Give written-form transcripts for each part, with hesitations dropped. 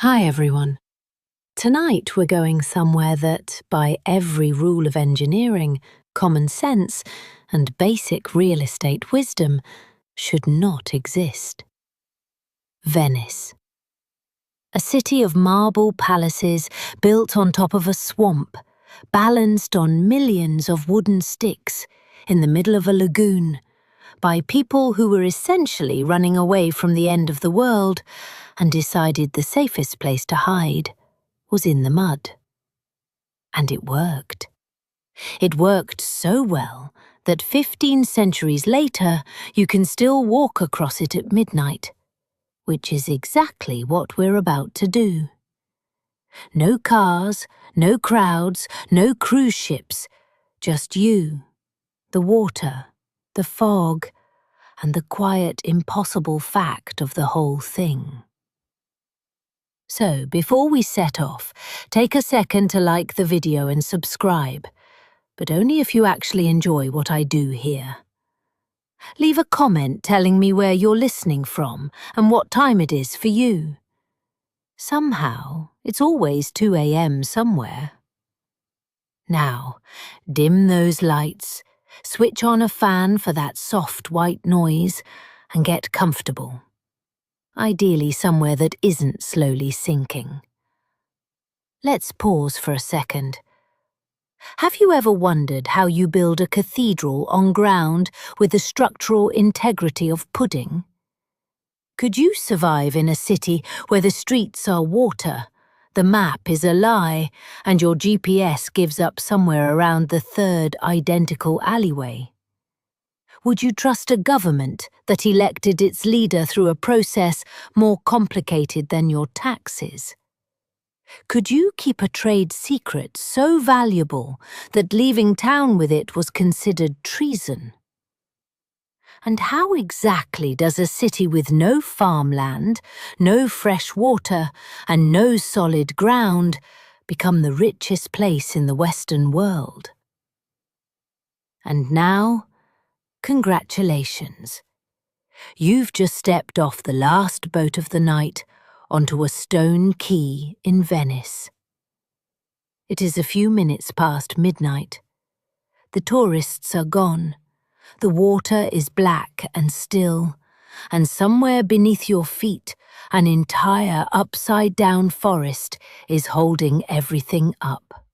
Hi everyone. Tonight we're going somewhere that, by every rule of engineering, common sense, and basic real estate wisdom, should not exist. Venice. A city of marble palaces built on top of a swamp, balanced on millions of wooden sticks in the middle of a lagoon, by people who were essentially running away from the end of the world and decided the safest place to hide was in the mud. And it worked. It worked so well that 15 centuries later you can still walk across it at midnight, which is exactly what we're about to do. No cars, no crowds, no cruise ships, just you, the water, the fog, and the quiet, impossible fact of the whole thing. So, before we set off, take a second to like the video and subscribe, but only if you actually enjoy what I do here. Leave a comment telling me where you're listening from and what time it is for you. Somehow, it's always 2 a.m. somewhere. Now, dim those lights, switch on a fan for that soft white noise, and get comfortable. Ideally somewhere that isn't slowly sinking. Let's pause for a second. Have you ever wondered how you build a cathedral on ground with the structural integrity of pudding? Could you survive in a city where the streets are water, the map is a lie, and your GPS gives up somewhere around the third identical alleyway? Would you trust a government that elected its leader through a process more complicated than your taxes? Could you keep a trade secret so valuable that leaving town with it was considered treason? And how exactly does a city with no farmland, no fresh water, and no solid ground become the richest place in the Western world? And now, congratulations. You've just stepped off the last boat of the night onto a stone quay in Venice. It is a few minutes past midnight. The tourists are gone. The water is black and still, and somewhere beneath your feet, an entire upside-down forest is holding everything up.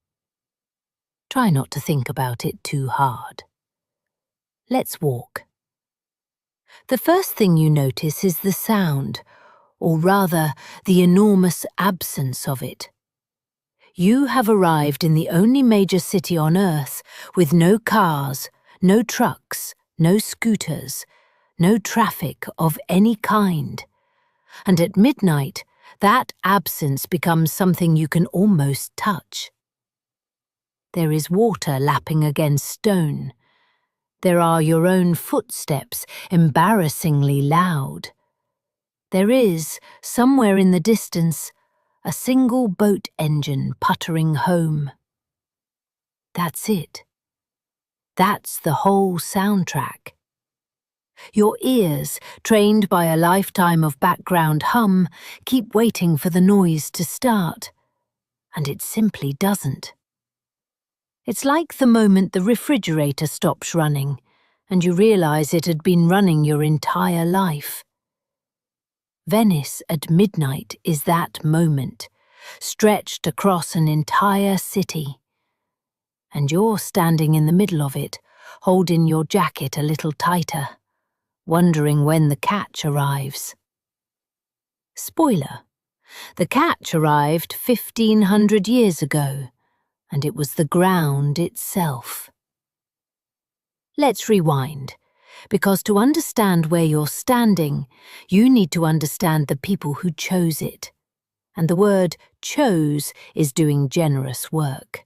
Try not to think about it too hard. Let's walk. The first thing you notice is the sound, or rather, the enormous absence of it. You have arrived in the only major city on Earth with no cars, no trucks, no scooters, no traffic of any kind. And at midnight, that absence becomes something you can almost touch. There is water lapping against stone. There are your own footsteps, embarrassingly loud. There is, somewhere in the distance, a single boat engine puttering home. That's it. That's the whole soundtrack. Your ears, trained by a lifetime of background hum, keep waiting for the noise to start. And it simply doesn't. It's like the moment the refrigerator stops running, and you realize it had been running your entire life. Venice at midnight is that moment, stretched across an entire city. And you're standing in the middle of it, holding your jacket a little tighter, wondering when the catch arrives. Spoiler: the catch arrived 1,500 years ago, and it was the ground itself. Let's rewind, because to understand where you're standing, you need to understand the people who chose it. And the word chose is doing generous work.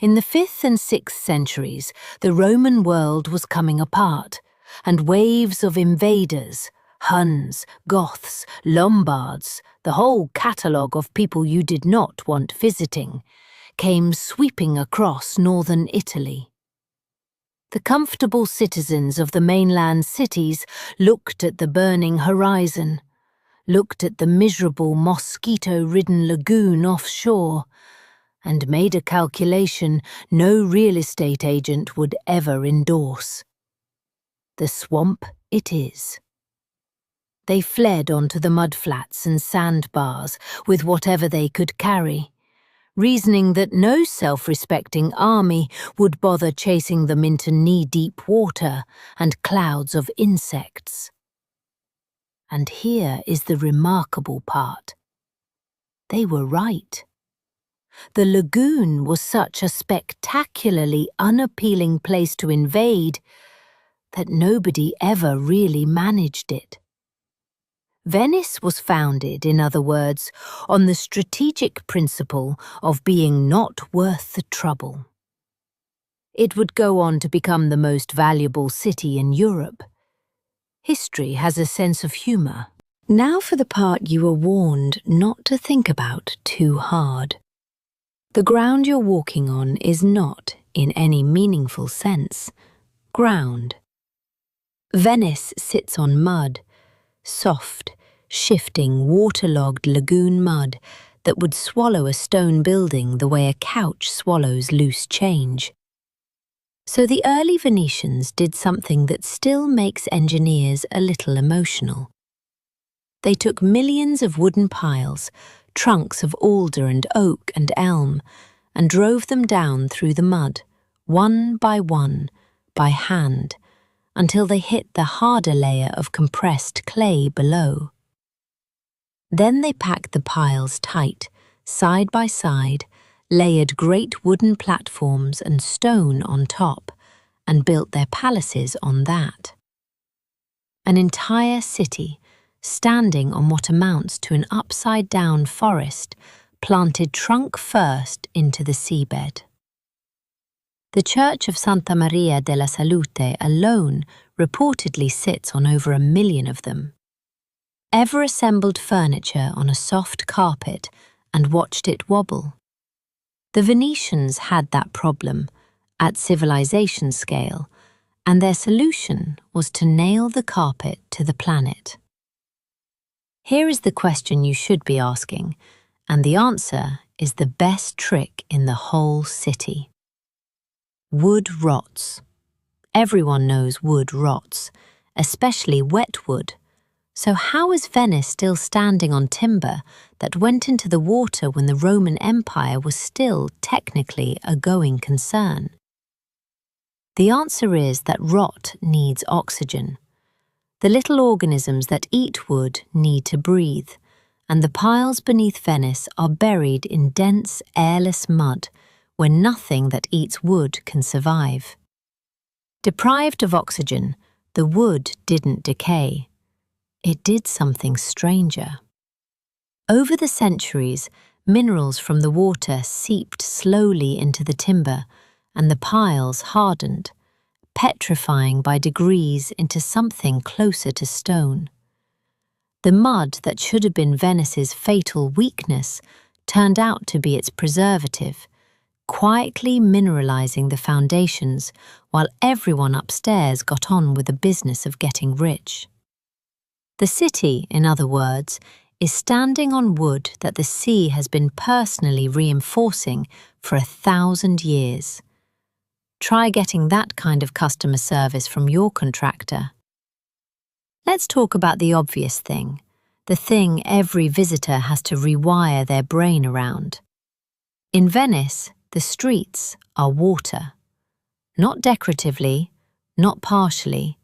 In the 5th and 6th centuries, the Roman world was coming apart, and waves of invaders, Huns, Goths, Lombards, the whole catalogue of people you did not want visiting, came sweeping across northern Italy. The comfortable citizens of the mainland cities looked at the burning horizon, looked at the miserable mosquito-ridden lagoon offshore, and made a calculation no real estate agent would ever endorse. The swamp it is. They fled onto the mudflats and sandbars with whatever they could carry, reasoning that no self-respecting army would bother chasing them into knee-deep water and clouds of insects. And here is the remarkable part. They were right. The lagoon was such a spectacularly unappealing place to invade that nobody ever really managed it. Venice was founded, in other words, on the strategic principle of being not worth the trouble. It would go on to become the most valuable city in Europe. History has a sense of humour. Now for the part you were warned not to think about too hard. The ground you're walking on is not, in any meaningful sense, ground. Venice sits on mud, soft, shifting, waterlogged lagoon mud that would swallow a stone building the way a couch swallows loose change. So the early Venetians did something that still makes engineers a little emotional. They took millions of wooden piles, trunks of alder and oak and elm, and drove them down through the mud, one, by hand, until they hit the harder layer of compressed clay below. Then they packed the piles tight, side by side, layered great wooden platforms and stone on top, and built their palaces on that. An entire city, standing on what amounts to an upside-down forest, planted trunk first into the seabed. The church of Santa Maria della Salute alone reportedly sits on over 1 million of them. Ever assembled furniture on a soft carpet and watched it wobble? The Venetians had that problem, at civilization scale, and their solution was to nail the carpet to the planet. Here is the question you should be asking, and the answer is the best trick in the whole city. Wood rots. Everyone knows wood rots, especially wet wood. So how is Venice still standing on timber that went into the water when the Roman Empire was still technically a going concern? The answer is that rot needs oxygen. The little organisms that eat wood need to breathe, and the piles beneath Venice are buried in dense, airless mud where nothing that eats wood can survive. Deprived of oxygen, the wood didn't decay. It did something stranger. Over the centuries, minerals from the water seeped slowly into the timber, and the piles hardened, petrifying by degrees into something closer to stone. The mud that should have been Venice's fatal weakness turned out to be its preservative, quietly mineralizing the foundations while everyone upstairs got on with the business of getting rich. The city, in other words, is standing on wood that the sea has been personally reinforcing for 1,000 years. Try getting that kind of customer service from your contractor. Let's talk about the obvious thing, the thing every visitor has to rewire their brain around. In Venice, the streets are water. Not decoratively, not partially,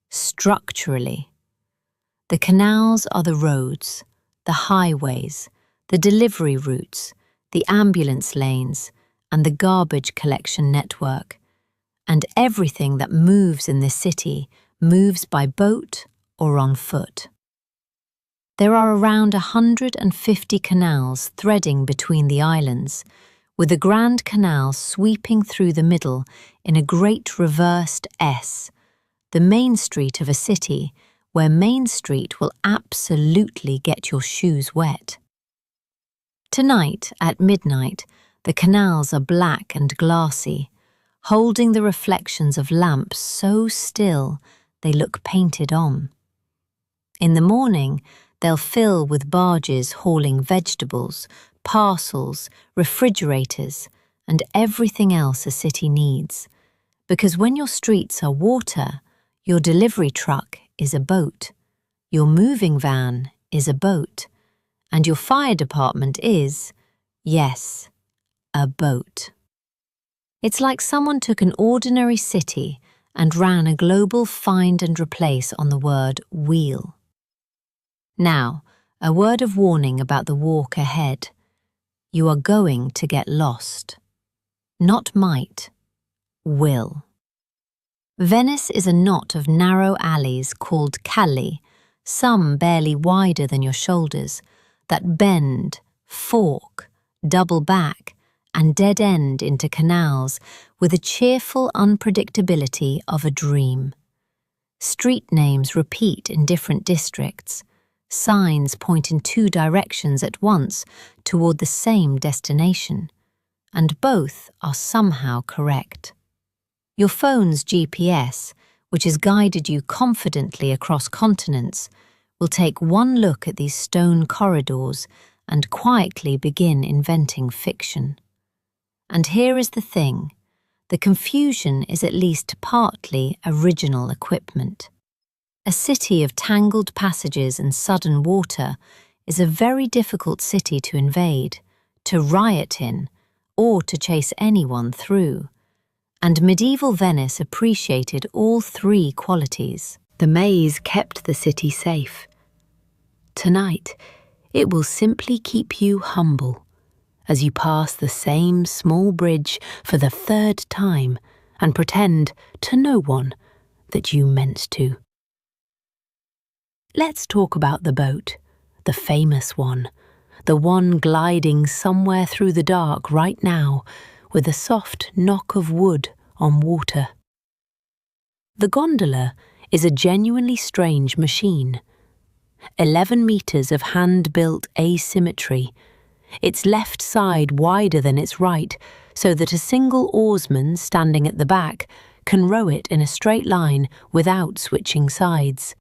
structurally. The canals are the roads, the highways, the delivery routes, the ambulance lanes, and the garbage collection network. And everything that moves in the city moves by boat or on foot. There are around 150 canals threading between the islands, with the Grand Canal sweeping through the middle in a great reversed S, the main street of a city where Main Street will absolutely get your shoes wet. Tonight, at midnight, the canals are black and glassy, holding the reflections of lamps so still they look painted on. In the morning, They'll fill with barges hauling vegetables, parcels, refrigerators, and everything else a city needs. Because when your streets are water, your delivery truck is a boat, your moving van is a boat, and your fire department is, yes, a boat. It's like someone took an ordinary city and ran a global find and replace on the word wheel. Now, a word of warning about the walk ahead. You are going to get lost. Not might, will. Venice is a knot of narrow alleys called calli, some barely wider than your shoulders, that bend, fork, double back, and dead end into canals with a cheerful unpredictability of a dream. Street names repeat in different districts. Signs point in two directions at once toward the same destination, and both are somehow correct. Your phone's GPS, which has guided you confidently across continents, will take one look at these stone corridors and quietly begin inventing fiction. And here is the thing, the confusion is at least partly original equipment. A city of tangled passages and sudden water is a very difficult city to invade, to riot in, or to chase anyone through. And medieval Venice appreciated all three qualities. The maze kept the city safe. Tonight, it will simply keep you humble as you pass the same small bridge for the third time and pretend to no one that you meant to. Let's talk about the boat, the famous one, the one gliding somewhere through the dark right now with a soft knock of wood on water. The gondola is a genuinely strange machine. 11 meters of hand-built asymmetry, its left side wider than its right, so that a single oarsman standing at the back can row it in a straight line without switching sides.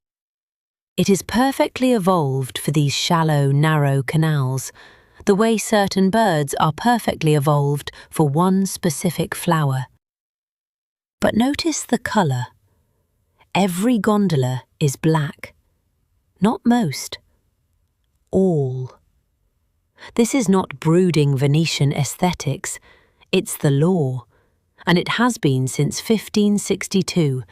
It is perfectly evolved for these shallow, narrow canals, the way certain birds are perfectly evolved for one specific flower. But notice the colour. Every gondola is black. Not most. All. This is not brooding Venetian aesthetics, it's the law, and it has been since 1562,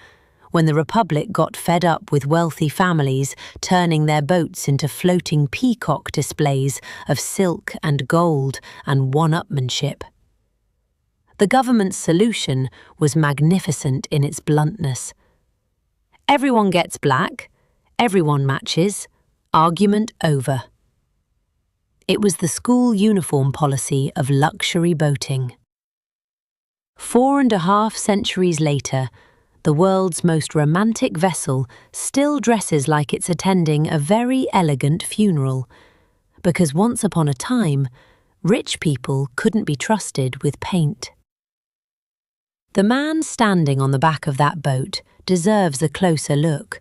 when the Republic got fed up with wealthy families turning their boats into floating peacock displays of silk and gold and one-upmanship. The government's solution was magnificent in its bluntness. Everyone gets black, everyone matches, argument over. It was the school uniform policy of luxury boating. 4.5 centuries later, the world's most romantic vessel still dresses like it's attending a very elegant funeral, because once upon a time, rich people couldn't be trusted with paint. The man standing on the back of that boat deserves a closer look,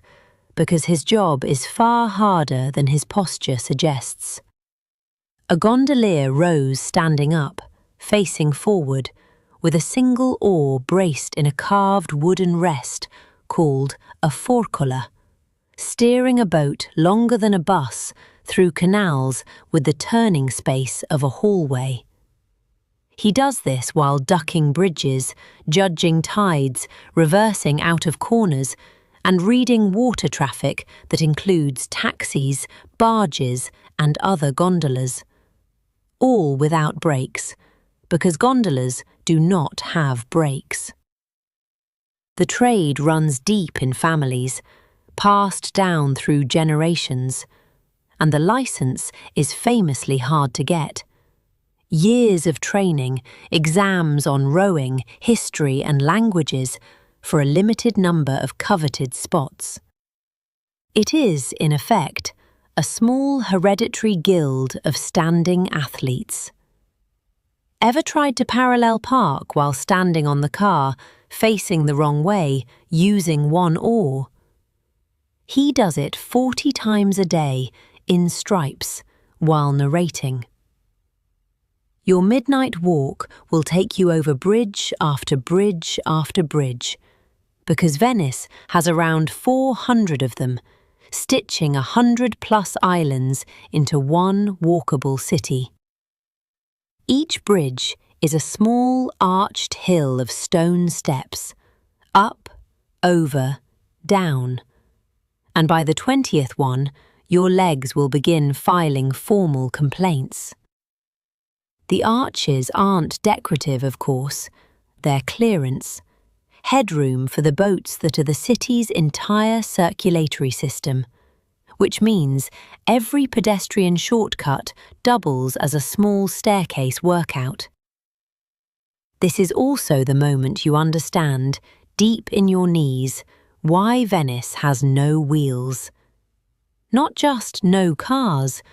because his job is far harder than his posture suggests. A gondolier rows standing up, facing forward, with a single oar braced in a carved wooden rest called a forcola, steering a boat longer than a bus through canals with the turning space of a hallway. He does this while ducking bridges, judging tides, reversing out of corners, and reading water traffic that includes taxis, barges, and other gondolas. All without brakes, because gondolas do not have brakes. The trade runs deep in families, passed down through generations, and the license is famously hard to get. Years of training, exams on rowing, history and languages for a limited number of coveted spots. It is, in effect, a small hereditary guild of standing athletes. Ever tried to parallel park while standing on the car, facing the wrong way, using one oar? He does it 40 times a day in stripes while narrating. Your midnight walk will take you over bridge after bridge after bridge, because Venice has around 400 of them, stitching 100+ islands into one walkable city. Each bridge is a small arched hill of stone steps, up, over, down, and by the 20th one, your legs will begin filing formal complaints. The arches aren't decorative, of course, they're clearance, headroom for the boats that are the city's entire circulatory system, which means every pedestrian shortcut doubles as a small staircase workout. This is also the moment you understand, deep in your knees, why Venice has no wheels. Not just no cars,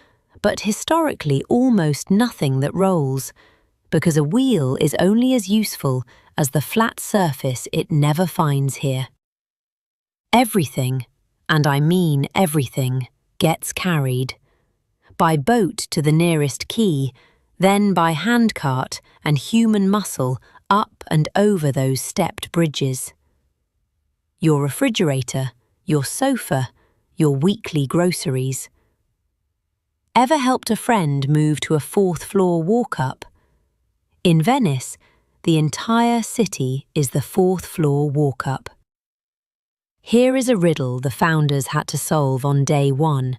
but historically almost nothing that rolls, because a wheel is only as useful as the flat surface it never finds here. Everything, and I mean everything, gets carried. By boat to the nearest quay, then by handcart and human muscle up and over those stepped bridges. Your refrigerator, your sofa, your weekly groceries. Ever helped a friend move to a 4th-floor walk-up? In Venice, the entire city is the 4th-floor walk-up. Here is a riddle the founders had to solve on day 1.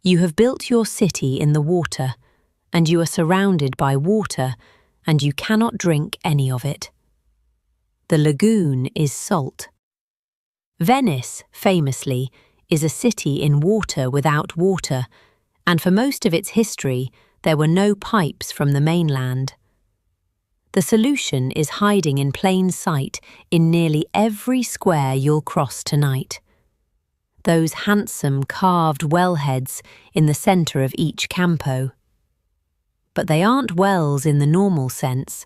You have built your city in the water, and you are surrounded by water, and you cannot drink any of it. The lagoon is salt. Venice, famously, is a city in water without water, and for most of its history, there were no pipes from the mainland. The solution is hiding in plain sight in nearly every square you'll cross tonight. Those handsome carved wellheads in the centre of each campo. But they aren't wells in the normal sense.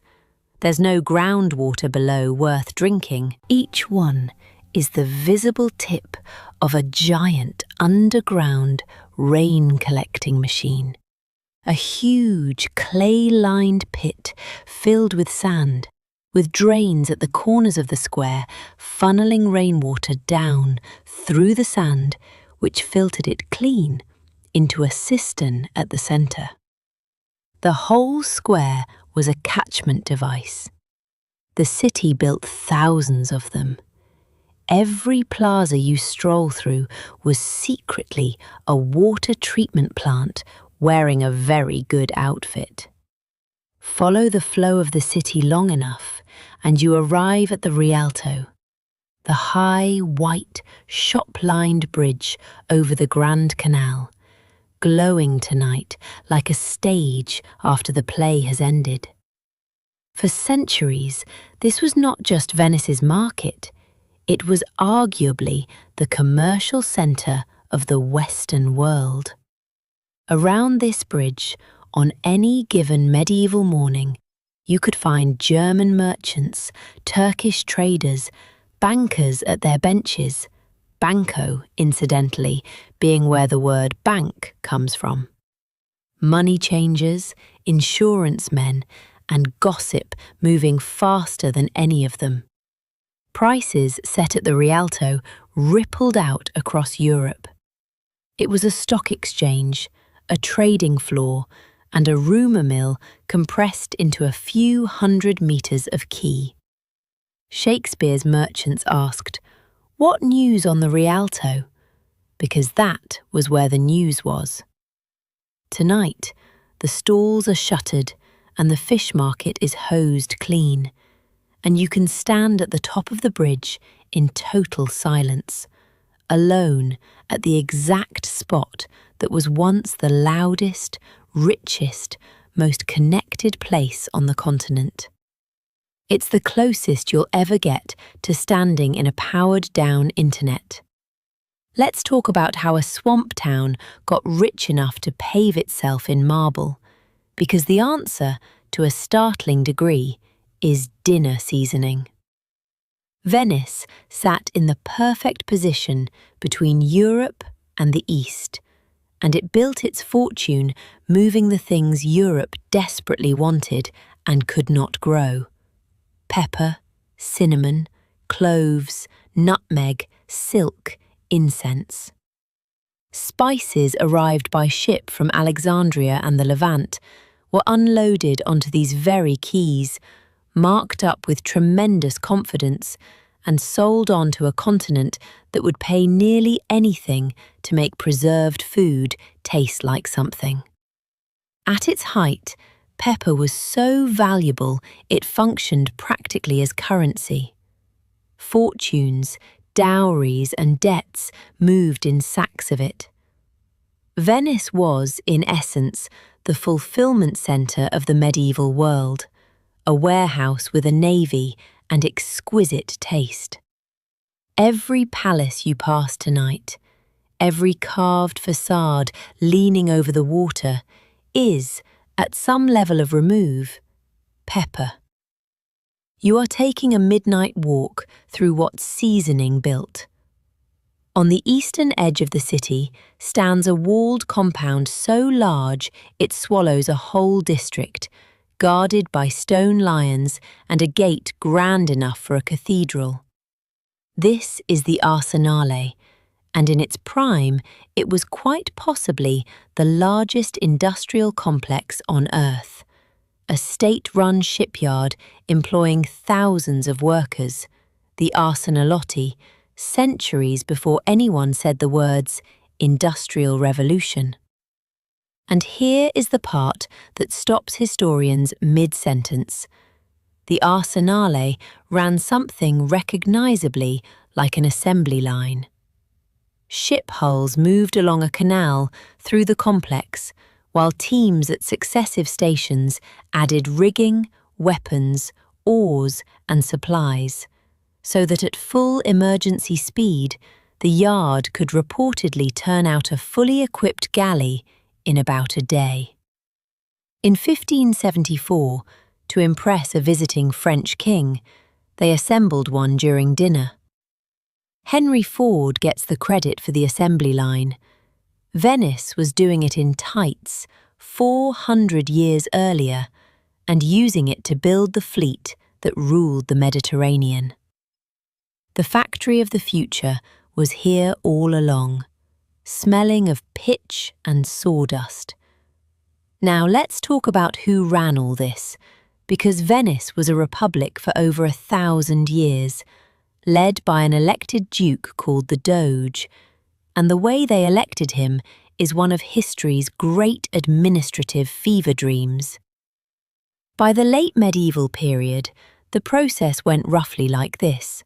There's no groundwater below worth drinking. Each one is the visible tip of a giant underground rain-collecting machine. A huge clay-lined pit filled with sand, with drains at the corners of the square funneling rainwater down through the sand, which filtered it clean into a cistern at the centre. The whole square was a catchment device. The city built thousands of them. Every plaza you stroll through was secretly a water treatment plant wearing a very good outfit. Follow the flow of the city long enough and you arrive at the Rialto, the high, white, shop-lined bridge over the Grand Canal, glowing tonight like a stage after the play has ended. For centuries, this was not just Venice's market. It was arguably the commercial centre of the Western world. Around this bridge, on any given medieval morning, you could find German merchants, Turkish traders, bankers at their benches, banco, incidentally, being where the word bank comes from. Money changers, insurance men, and gossip moving faster than any of them. Prices set at the Rialto rippled out across Europe. It was a stock exchange, a trading floor, and a rumour mill compressed into a few hundred metres of quay. Shakespeare's merchants asked, "What news on the Rialto?" because that was where the news was. Tonight, the stalls are shuttered and the fish market is hosed clean, and you can stand at the top of the bridge in total silence, alone at the exact spot that was once the loudest, richest, most connected place on the continent. It's the closest you'll ever get to standing in a powered-down internet. Let's talk about how a swamp town got rich enough to pave itself in marble, because the answer, to a startling degree, is dinner seasoning. Venice sat in the perfect position between Europe and the East, and it built its fortune moving the things Europe desperately wanted and could not grow: pepper, cinnamon, cloves, nutmeg, silk, incense. Spices arrived by ship from Alexandria and the Levant were unloaded onto these very quays, marked up with tremendous confidence, and sold on to a continent that would pay nearly anything to make preserved food taste like something. At its height, pepper was so valuable it functioned practically as currency. Fortunes, dowries, and debts moved in sacks of it. Venice was, in essence, the fulfillment centre of the medieval world, a warehouse with a navy and exquisite taste. Every palace you pass tonight, every carved facade leaning over the water, is, at some level of remove, pepper. You are taking a midnight walk through what seasoning built. On the eastern edge of the city stands a walled compound so large it swallows a whole district, guarded by stone lions and a gate grand enough for a cathedral. This is the Arsenale, and in its prime it was quite possibly the largest industrial complex on Earth. A state-run shipyard employing thousands of workers, the Arsenalotti, centuries before anyone said the words Industrial Revolution. And here is the part that stops historians mid-sentence. The Arsenale ran something recognisably like an assembly line. Ship hulls moved along a canal through the complex, while teams at successive stations added rigging, weapons, oars, and supplies, so that at full emergency speed, the yard could reportedly turn out a fully equipped galley in about a day. In 1574, to impress a visiting French king, they assembled one during dinner. Henry Ford gets the credit for the assembly line. Venice was doing it in tights 400 years earlier and using it to build the fleet that ruled the Mediterranean. The factory of the future was here all along, smelling of pitch and sawdust. Now let's talk about who ran all this, because Venice was a republic for over 1,000 years, led by an elected duke called the Doge, and the way they elected him is one of history's great administrative fever dreams. By the late medieval period, the process went roughly like this.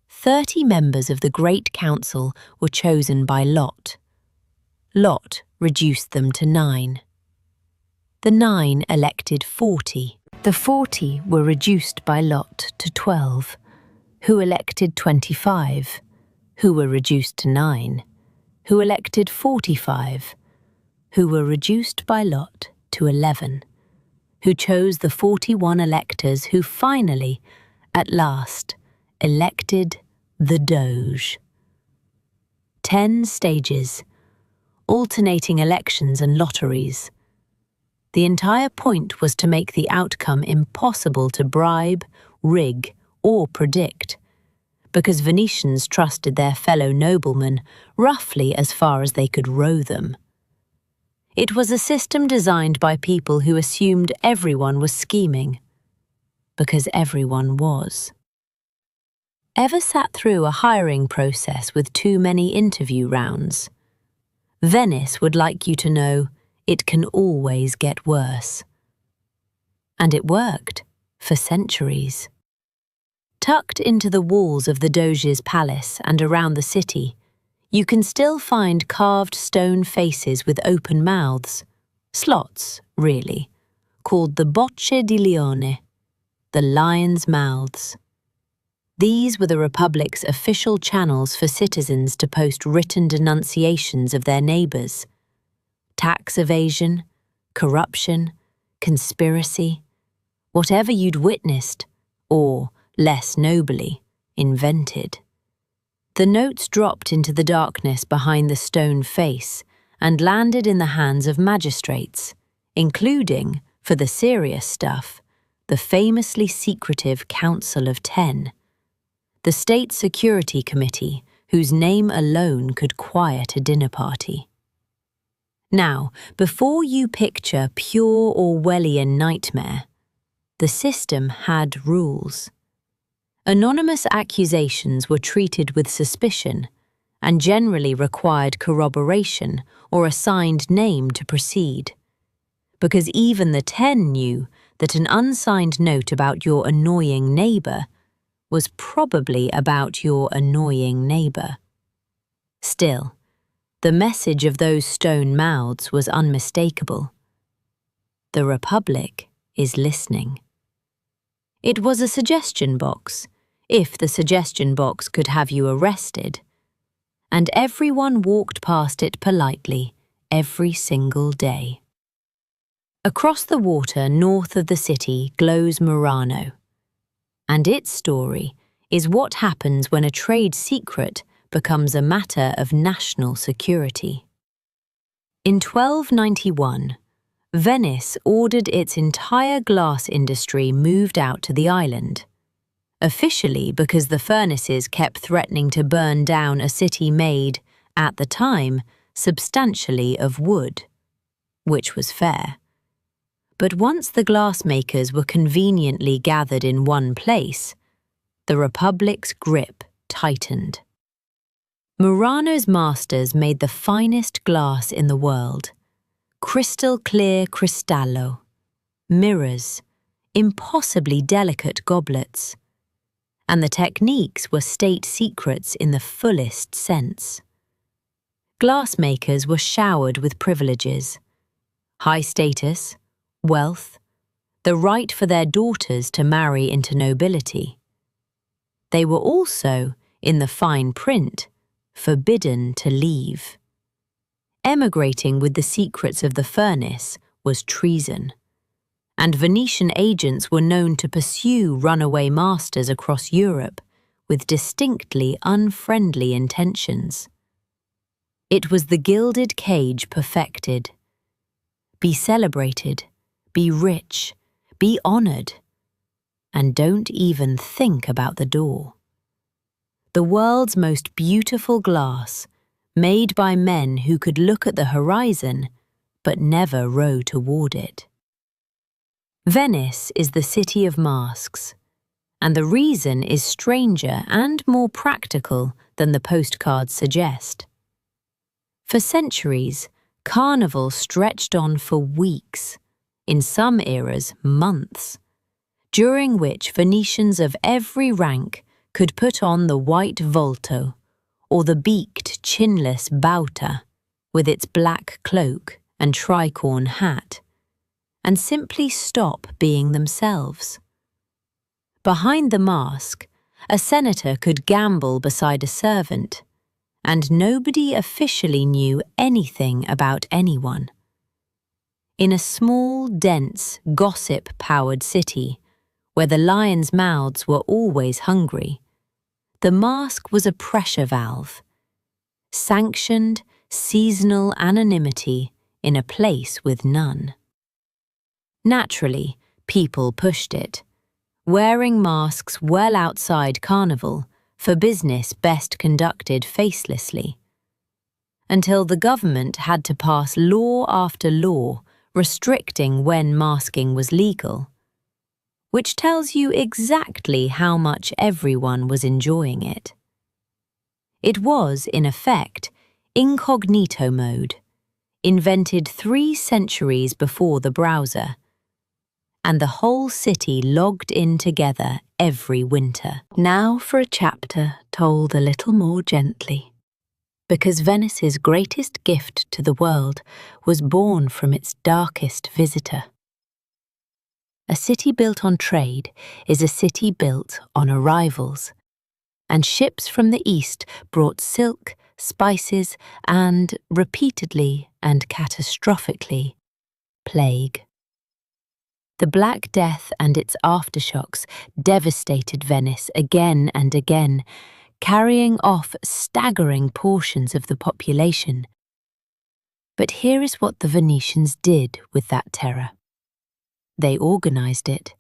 30 members of the Great Council were chosen by lot. Lot reduced them to 9. The 9 elected 40. The 40 were reduced by lot to 12, who elected 25, who were reduced to 9, who elected 45, who were reduced by lot to 11, who chose the 41 electors who finally, at last, elected the Doge. 10 stages, alternating elections and lotteries. The entire point was to make the outcome impossible to bribe, rig, or predict, because Venetians trusted their fellow noblemen roughly as far as they could row them. It was a system designed by people who assumed everyone was scheming, because everyone was. Ever sat through a hiring process with too many interview rounds? Venice would like you to know it can always get worse. And it worked for centuries. Tucked into the walls of the Doge's palace and around the city, you can still find carved stone faces with open mouths, slots, really, called the Bocce di Leone, the lion's mouths. These were the Republic's official channels for citizens to post written denunciations of their neighbours. Tax evasion, corruption, conspiracy, whatever you'd witnessed, or, less nobly, invented. The notes dropped into the darkness behind the stone face, and landed in the hands of magistrates, including, for the serious stuff, the famously secretive Council of Ten, the State Security Committee, whose name alone could quiet a dinner party. Now, before you picture pure Orwellian nightmare, the system had rules. Anonymous accusations were treated with suspicion and generally required corroboration or a signed name to proceed, because even the 10 knew that an unsigned note about your annoying neighbour was probably about your annoying neighbour. Still, the message of those stone mouths was unmistakable. The Republic is listening. It was a suggestion box, if the suggestion box could have you arrested, and everyone walked past it politely every single day. Across the water north of the city glows Murano, and its story is what happens when a trade secret becomes a matter of national security. In 1291, Venice ordered its entire glass industry moved out to the island, officially because the furnaces kept threatening to burn down a city made, at the time, substantially of wood, which was fair. But once the glassmakers were conveniently gathered in one place, the Republic's grip tightened. Murano's masters made the finest glass in the world, crystal-clear cristallo, mirrors, impossibly delicate goblets, and the techniques were state secrets in the fullest sense. Glassmakers were showered with privileges, high status, wealth, the right for their daughters to marry into nobility. They were also, in the fine print, forbidden to leave. Emigrating with the secrets of the furnace was treason, and Venetian agents were known to pursue runaway masters across Europe with distinctly unfriendly intentions. It was the gilded cage perfected. Be celebrated, be rich, be honored, and don't even think about the door. The world's most beautiful glass, made by men who could look at the horizon but never row toward it. Venice is the city of masks, and the reason is stranger and more practical than the postcards suggest. For centuries, carnival stretched on for weeks, in some eras months, during which Venetians of every rank could put on the white volto or the beaked, chinless bauta with its black cloak and tricorn hat, and simply stop being themselves. Behind the mask, a senator could gamble beside a servant, and nobody officially knew anything about anyone. In a small, dense, gossip-powered city, where the lions' mouths were always hungry, the mask was a pressure valve, sanctioned, seasonal anonymity in a place with none. Naturally, people pushed it, wearing masks well outside carnival for business best conducted facelessly, until the government had to pass law after law restricting when masking was legal, which tells you exactly how much everyone was enjoying it. It was, in effect, incognito mode, invented 3 centuries before the browser, and the whole city logged in together every winter. Now for a chapter told a little more gently, because Venice's greatest gift to the world was born from its darkest visitor. A city built on trade is a city built on arrivals, and ships from the east brought silk, spices, and, repeatedly and catastrophically, plague. The Black Death and its aftershocks devastated Venice again and again, carrying off staggering portions of the population. But here is what the Venetians did with that terror. They organized it.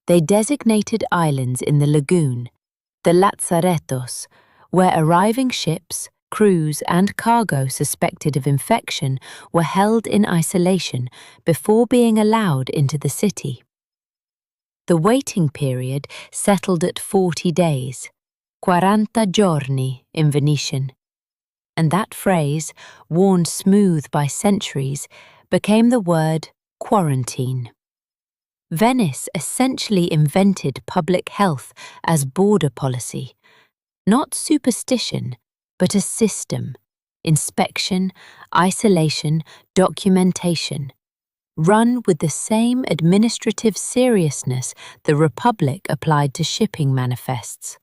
They designated islands in the lagoon, the lazzarettos, where arriving ships, crews and cargo suspected of infection were held in isolation before being allowed into the city. The waiting period settled at 40 days, 40 giorni in Venetian, and that phrase, worn smooth by centuries, became the word quarantine. Venice essentially invented public health as border policy, not superstition, but a system: inspection, isolation, documentation, run with the same administrative seriousness the Republic applied to shipping manifests.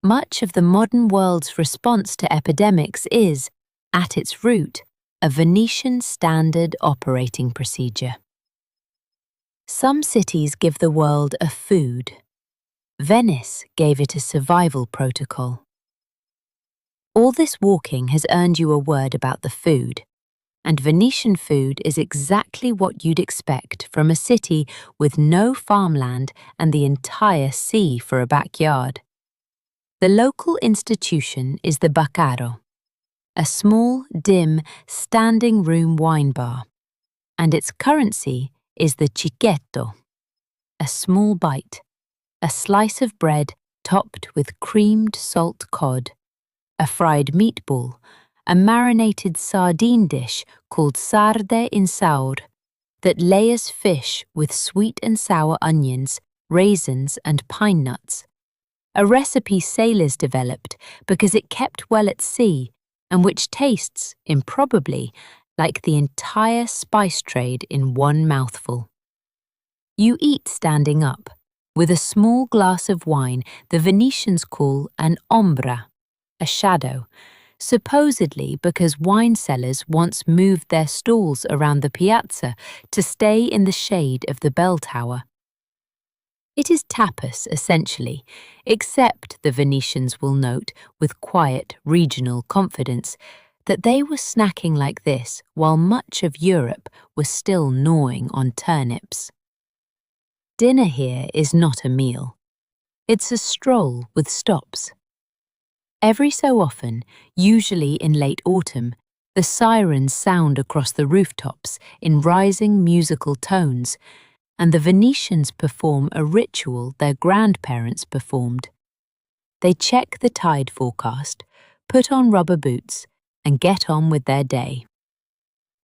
Much of the modern world's response to epidemics is, at its root, a Venetian standard operating procedure. Some cities give the world a food. Venice gave it a survival protocol. All this walking has earned you a word about the food, and Venetian food is exactly what you'd expect from a city with no farmland and the entire sea for a backyard. The local institution is the Baccaro, a small, dim, standing room wine bar, and its currency is the cicchetto, a small bite, a slice of bread topped with creamed salt cod, a fried meatball, a marinated sardine dish called sarde in saur that layers fish with sweet and sour onions, raisins and pine nuts, a recipe sailors developed because it kept well at sea and which tastes, improbably, like the entire spice trade in one mouthful. You eat standing up, with a small glass of wine the Venetians call an ombra, a shadow, supposedly because wine sellers once moved their stalls around the piazza to stay in the shade of the bell tower. It is tapas, essentially, except the Venetians will note, with quiet regional confidence, that they were snacking like this while much of Europe was still gnawing on turnips. Dinner here is not a meal. It's a stroll with stops. Every so often, usually in late autumn, the sirens sound across the rooftops in rising musical tones, and the Venetians perform a ritual their grandparents performed. They check the tide forecast, put on rubber boots, and get on with their day.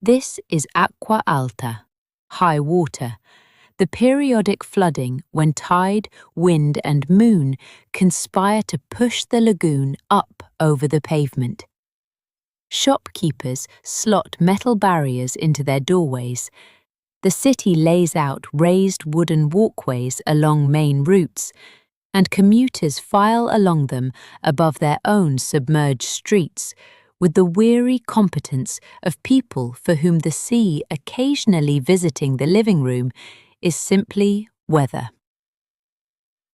This is acqua alta, high water, the periodic flooding when tide, wind and moon conspire to push the lagoon up over the pavement. Shopkeepers slot metal barriers into their doorways. The city lays out raised wooden walkways along main routes, and commuters file along them above their own submerged streets, with the weary competence of people for whom the sea occasionally visiting the living room is simply weather.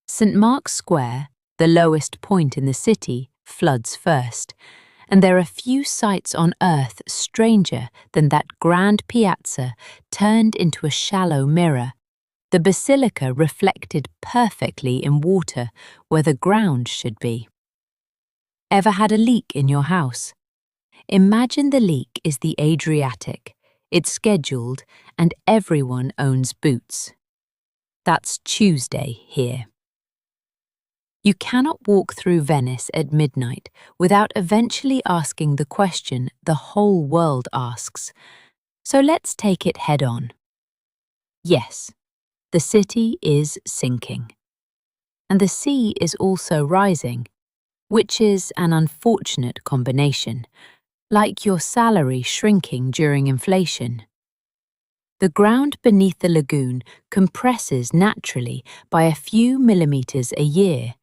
St. Mark's Square, the lowest point in the city, floods first, and there are few sights on earth stranger than that grand piazza turned into a shallow mirror, the basilica reflected perfectly in water where the ground should be. Ever had a leak in your house? Imagine the leak is the Adriatic. It's scheduled, and everyone owns boots. That's Tuesday here. You cannot walk through Venice at midnight without eventually asking the question the whole world asks. So let's take it head on. Yes, the city is sinking. And the sea is also rising, which is an unfortunate combination, like your salary shrinking during inflation. The ground beneath the lagoon compresses naturally by a few millimeters a year,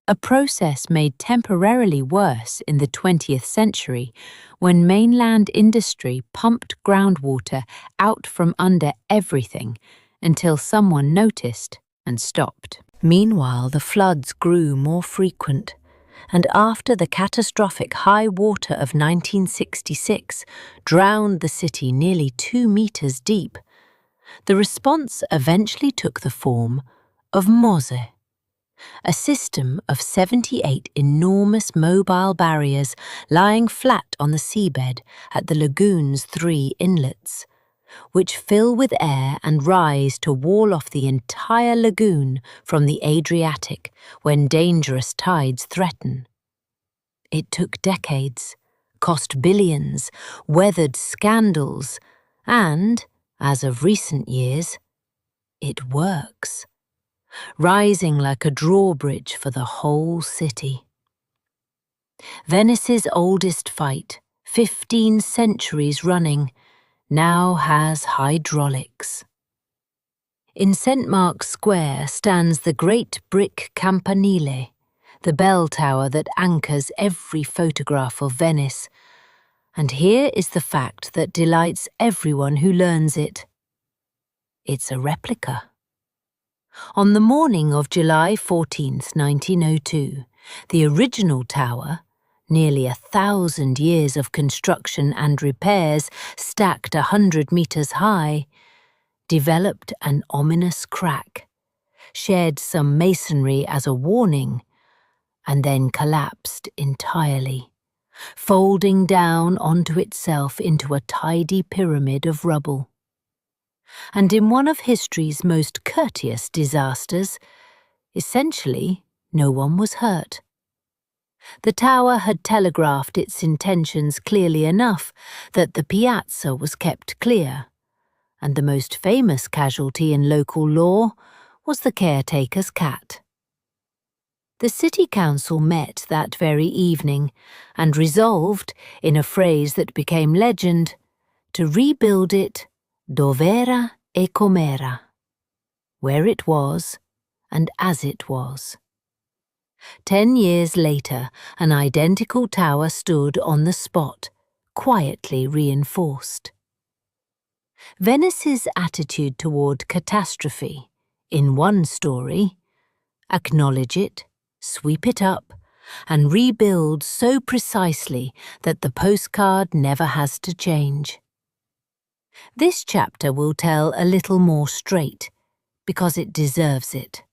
a process made temporarily worse in the 20th century when mainland industry pumped groundwater out from under everything until someone noticed and stopped. Meanwhile, the floods grew more frequent. and after the catastrophic high water of 1966 drowned the city nearly 2 meters deep, the response eventually took the form of Mose, a system of 78 enormous mobile barriers lying flat on the seabed at the lagoon's 3 inlets, which fill with air and rise to wall off the entire lagoon from the Adriatic when dangerous tides threaten. It took decades, cost billions, weathered scandals, and, as of recent years, it works, rising like a drawbridge for the whole city. Venice's oldest fight, 15 centuries running, now has hydraulics. In St. Mark's Square stands the great brick campanile, the bell tower that anchors every photograph of Venice. And here is the fact that delights everyone who learns it. It's a replica. On the morning of July 14, 1902, the original tower, nearly 1,000 years of construction and repairs stacked 100 meters high, developed an ominous crack, shared some masonry as a warning, and then collapsed entirely, folding down onto itself into a tidy pyramid of rubble. And in one of history's most courteous disasters, essentially no one was hurt. The tower had telegraphed its intentions clearly enough that the piazza was kept clear, and the most famous casualty in local law was the caretaker's cat. The city council met that very evening and resolved, in a phrase that became legend, to rebuild it dov'era e com'era, where it was and as it was. 10 years later, an identical tower stood on the spot, quietly reinforced. Venice's attitude toward catastrophe, in one story, acknowledge it, sweep it up, and rebuild so precisely that the postcard never has to change. This chapter will tell a little more straight, because it deserves it.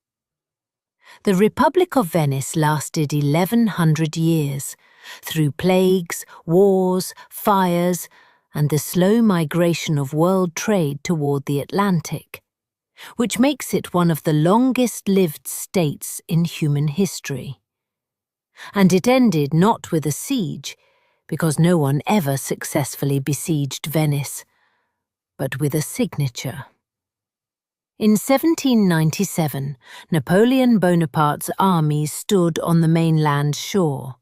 The Republic of Venice lasted 1,100 years, through plagues, wars, fires, and the slow migration of world trade toward the Atlantic, which makes it one of the longest-lived states in human history. And it ended not with a siege, because no one ever successfully besieged Venice, but with a signature. In 1797, Napoleon Bonaparte's armies stood on the mainland shore,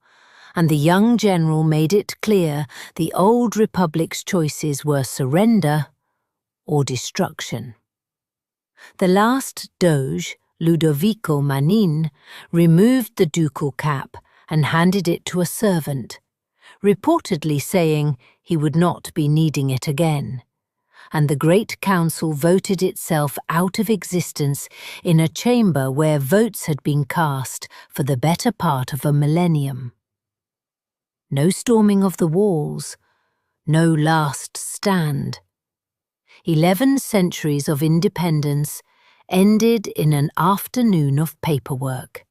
and the young general made it clear the old republic's choices were surrender or destruction. The last Doge, Ludovico Manin, removed the ducal cap and handed it to a servant, reportedly saying he would not be needing it again, and the Great Council voted itself out of existence in a chamber where votes had been cast for the better part of a millennium. No storming of the walls, no last stand. 11 centuries of independence ended in an afternoon of paperwork.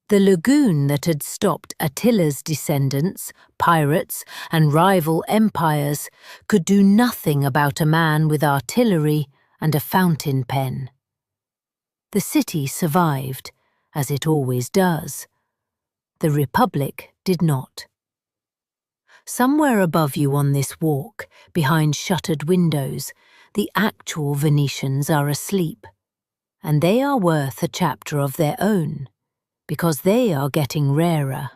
The lagoon that had stopped Attila's descendants, pirates, and rival empires could do nothing about a man with artillery and a fountain pen. The city survived, as it always does. The Republic did not. Somewhere above you on this walk, behind shuttered windows, the actual Venetians are asleep, and they are worth a chapter of their own, because they are getting rarer.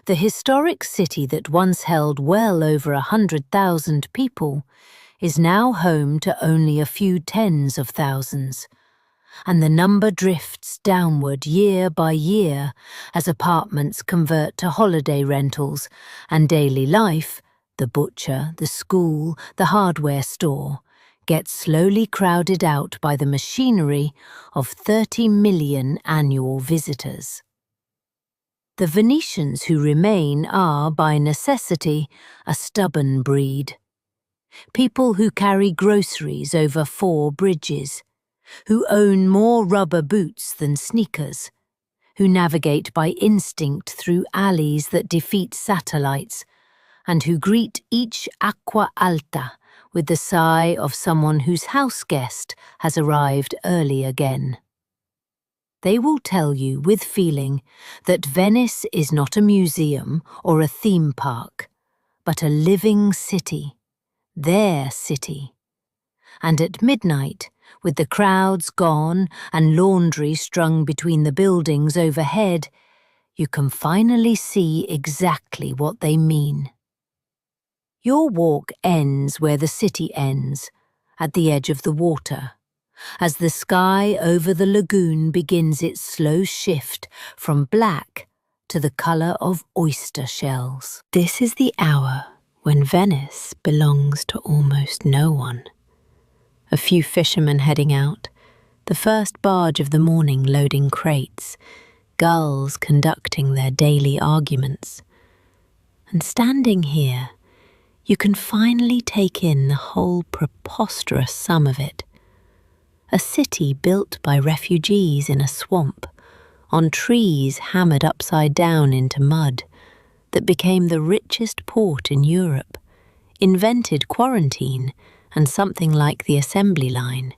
The historic city that once held well over 100,000 people is now home to only a few tens of thousands, and the number drifts downward year by year as apartments convert to holiday rentals and daily life, the butcher, the school, the hardware store, gets slowly crowded out by the machinery of 30 million annual visitors. The Venetians who remain are, by necessity, a stubborn breed. People who carry groceries over 4 bridges, who own more rubber boots than sneakers, who navigate by instinct through alleys that defeat satellites, and who greet each acqua alta with the sigh of someone whose house guest has arrived early again. They will tell you with feeling that Venice is not a museum or a theme park, but a living city, their city. And at midnight, with the crowds gone and laundry strung between the buildings overhead, you can finally see exactly what they mean. Your walk ends where the city ends, at the edge of the water, as the sky over the lagoon begins its slow shift from black to the colour of oyster shells. This is the hour when Venice belongs to almost no one. A few fishermen heading out, the first barge of the morning loading crates, gulls conducting their daily arguments. And standing here, you can finally take in the whole preposterous sum of it. A city built by refugees in a swamp, on trees hammered upside down into mud, that became the richest port in Europe, invented quarantine and something like the assembly line,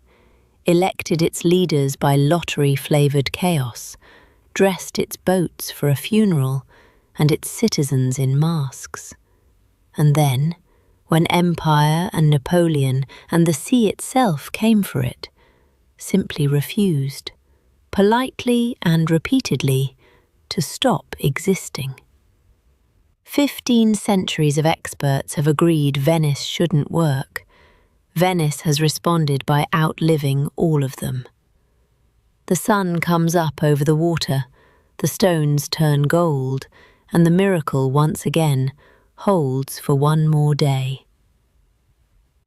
elected its leaders by lottery-flavoured chaos, dressed its boats for a funeral and its citizens in masks. And then, when Empire and Napoleon and the sea itself came for it, simply refused, politely and repeatedly, to stop existing. 15 centuries of experts have agreed Venice shouldn't work. Venice has responded by outliving all of them. The sun comes up over the water, the stones turn gold, and the miracle once again holds for one more day.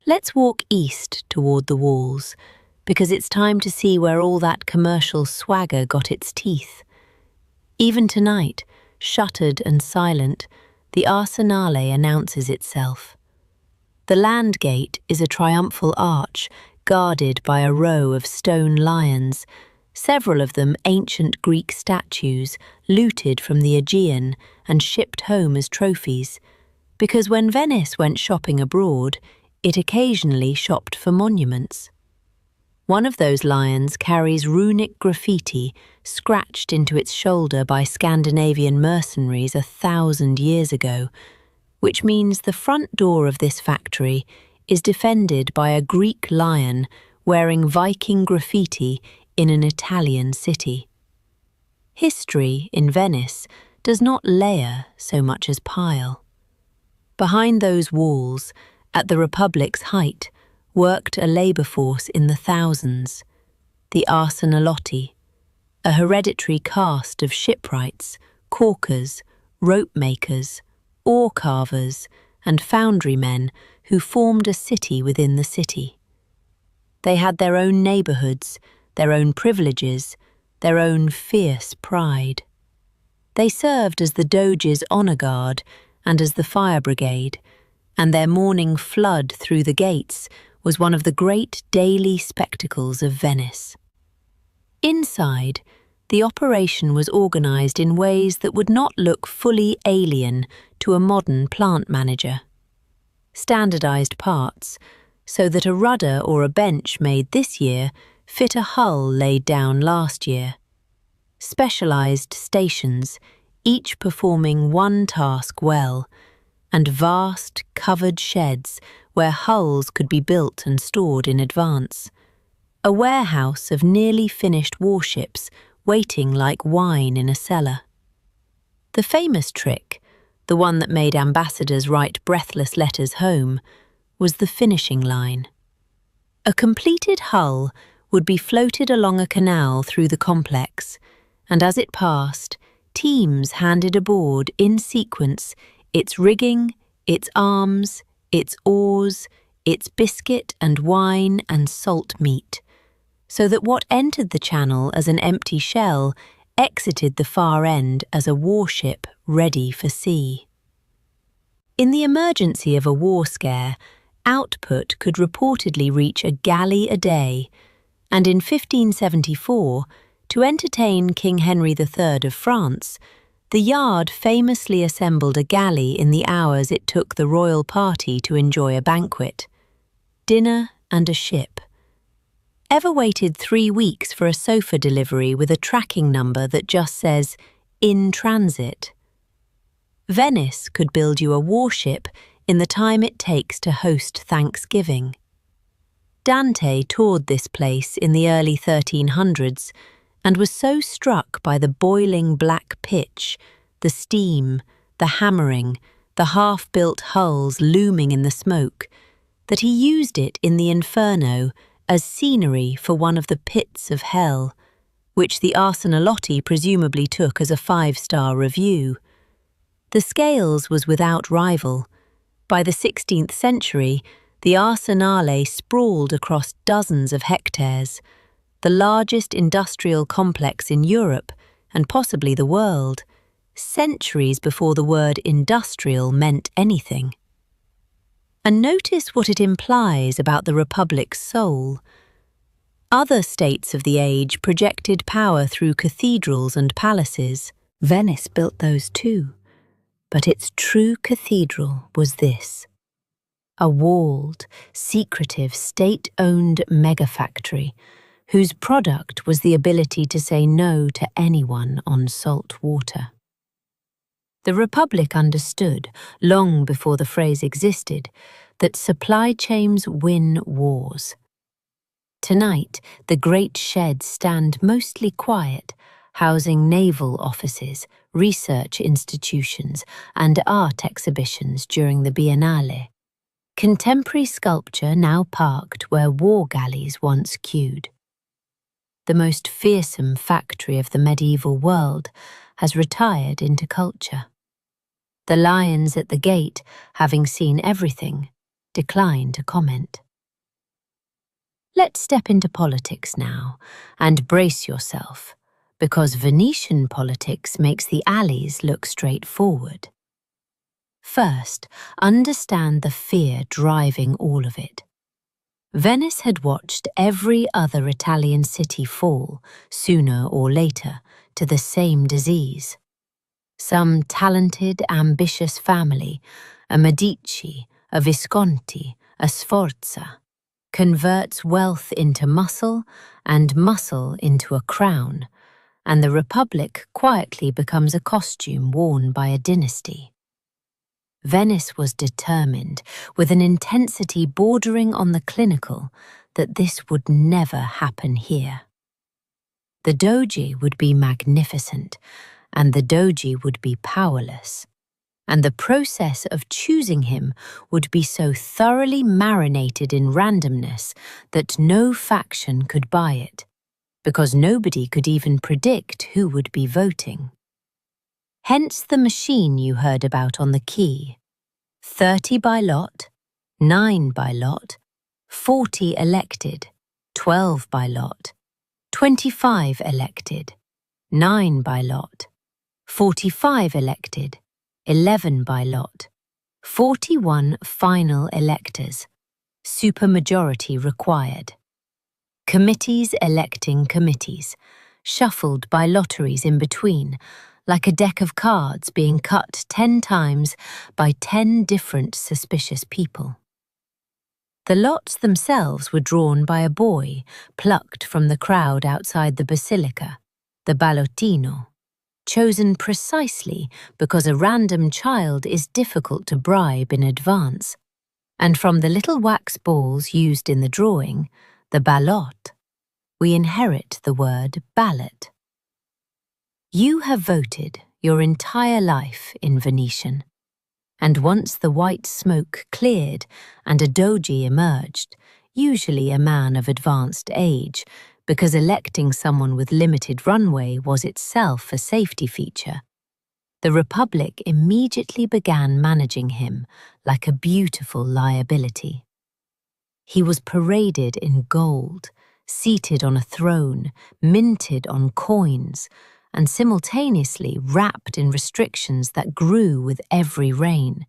Let's walk east toward the walls, because it's time to see where all that commercial swagger got its teeth. Even tonight, shuttered and silent, the Arsenale announces itself. The land gate is a triumphal arch guarded by a row of stone lions, several of them ancient Greek statues looted from the Aegean and shipped home as trophies, because when Venice went shopping abroad, it occasionally shopped for monuments. One of those lions carries runic graffiti scratched into its shoulder by Scandinavian mercenaries 1,000 years ago, which means the front door of this factory is defended by a Greek lion wearing Viking graffiti in an Italian city. History in Venice does not layer so much as pile. Behind those walls, at the Republic's height, worked a labour force in the thousands, the Arsenalotti, a hereditary caste of shipwrights, caulkers, rope makers, ore carvers, and foundrymen who formed a city within the city. They had their own neighbourhoods, their own privileges, their own fierce pride. They served as the Doge's honour guard and as the fire brigade, and their morning flood through the gates was one of the great daily spectacles of Venice. Inside, the operation was organised in ways that would not look fully alien to a modern plant manager. Standardised parts, so that a rudder or a bench made this year fit a hull laid down last year. Specialised stations, each performing one task well, and vast, covered sheds where hulls could be built and stored in advance. A warehouse of nearly finished warships waiting like wine in a cellar. The famous trick, the one that made ambassadors write breathless letters home, was the finishing line. A completed hull would be floated along a canal through the complex, and as it passed, teams handed aboard in sequence its rigging, its arms, its oars, its biscuit and wine and salt meat, so that what entered the channel as an empty shell exited the far end as a warship ready for sea. In the emergency of a war scare, output could reportedly reach a galley a day, and in 1574, to entertain King Henry III of France, the yard famously assembled a galley in the hours it took the royal party to enjoy a banquet, dinner and a ship. Ever waited 3 weeks for a sofa delivery with a tracking number that just says, "In transit"? Venice could build you a warship in the time it takes to host Thanksgiving. Dante toured this place in the early 1300s and was so struck by the boiling black pitch, the steam, the hammering, the half-built hulls looming in the smoke, that he used it in the Inferno as scenery for one of the pits of hell, which the Arsenalotti presumably took as a 5-star review. The scales was without rival. By the 16th century, the Arsenale sprawled across dozens of hectares, the largest industrial complex in Europe and possibly the world, centuries before the word industrial meant anything. And notice what it implies about the Republic's soul. Other states of the age projected power through cathedrals and palaces. Venice built those too. But its true cathedral was this: a walled, secretive, state-owned megafactory whose product was the ability to say no to anyone on salt water. The Republic understood, long before the phrase existed, that supply chains win wars. Tonight, the great sheds stand mostly quiet, housing naval offices, research institutions, and art exhibitions during the Biennale. Contemporary sculpture now parked where war galleys once queued. The most fearsome factory of the medieval world has retired into culture. The lions at the gate, having seen everything, decline to comment. Let's step into politics now, and brace yourself, because Venetian politics makes the alleys look straightforward. First, understand the fear driving all of it. Venice had watched every other Italian city fall, sooner or later, to the same disease. Some talented, ambitious family, a Medici, a Visconti, a Sforza, converts wealth into muscle and muscle into a crown, and the Republic quietly becomes a costume worn by a dynasty. Venice was determined, with an intensity bordering on the clinical, that this would never happen here. The Doge would be magnificent, and the Doge would be powerless, and the process of choosing him would be so thoroughly marinated in randomness that no faction could buy it, because nobody could even predict who would be voting. Hence the machine you heard about on the quay: 30 by lot, 9 by lot, 40 elected, 12 by lot, 25 elected, 9 by lot, 45 elected, 11 by lot, 41 final electors, supermajority required. Committees electing committees, shuffled by lotteries in between, like a deck of cards being cut 10 times by 10 different suspicious people. The lots themselves were drawn by a boy plucked from the crowd outside the basilica, the ballottino, chosen precisely because a random child is difficult to bribe in advance, and from the little wax balls used in the drawing, the ballotte, we inherit the word ballot. You have voted your entire life in Venetian, and once the white smoke cleared and a doge emerged, usually a man of advanced age, because electing someone with limited runway was itself a safety feature, the Republic immediately began managing him like a beautiful liability. He was paraded in gold, seated on a throne, minted on coins, and simultaneously wrapped in restrictions that grew with every reign.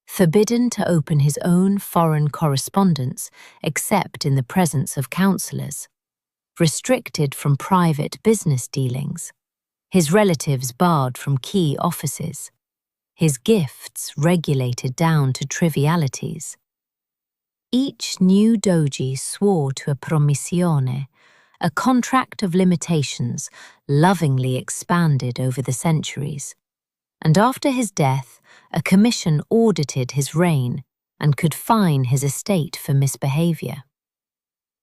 Forbidden to open his own foreign correspondence except in the presence of counselors, restricted from private business dealings, his relatives barred from key offices, his gifts regulated down to trivialities. Each new doji swore to a promissione, a contract of limitations lovingly expanded over the centuries, and after his death, a commission audited his reign and could fine his estate for misbehavior.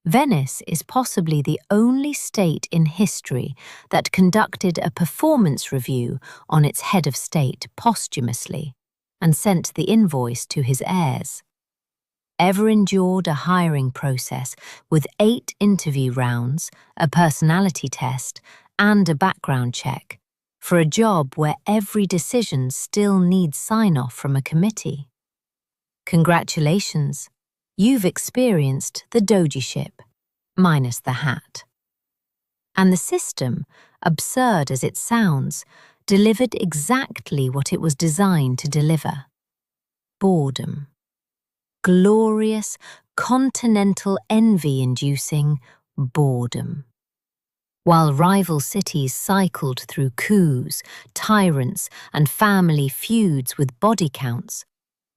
Venice is possibly the only state in history that conducted a performance review on its head of state posthumously and sent the invoice to his heirs. Ever endured a hiring process with 8 interview rounds, a personality test, and a background check for a job where every decision still needs sign-off from a committee. Congratulations, you've experienced the doji ship, minus the hat. And the system, absurd as it sounds, delivered exactly what it was designed to deliver: boredom. Glorious, continental envy-inducing boredom. While rival cities cycled through coups, tyrants, and family feuds with body counts,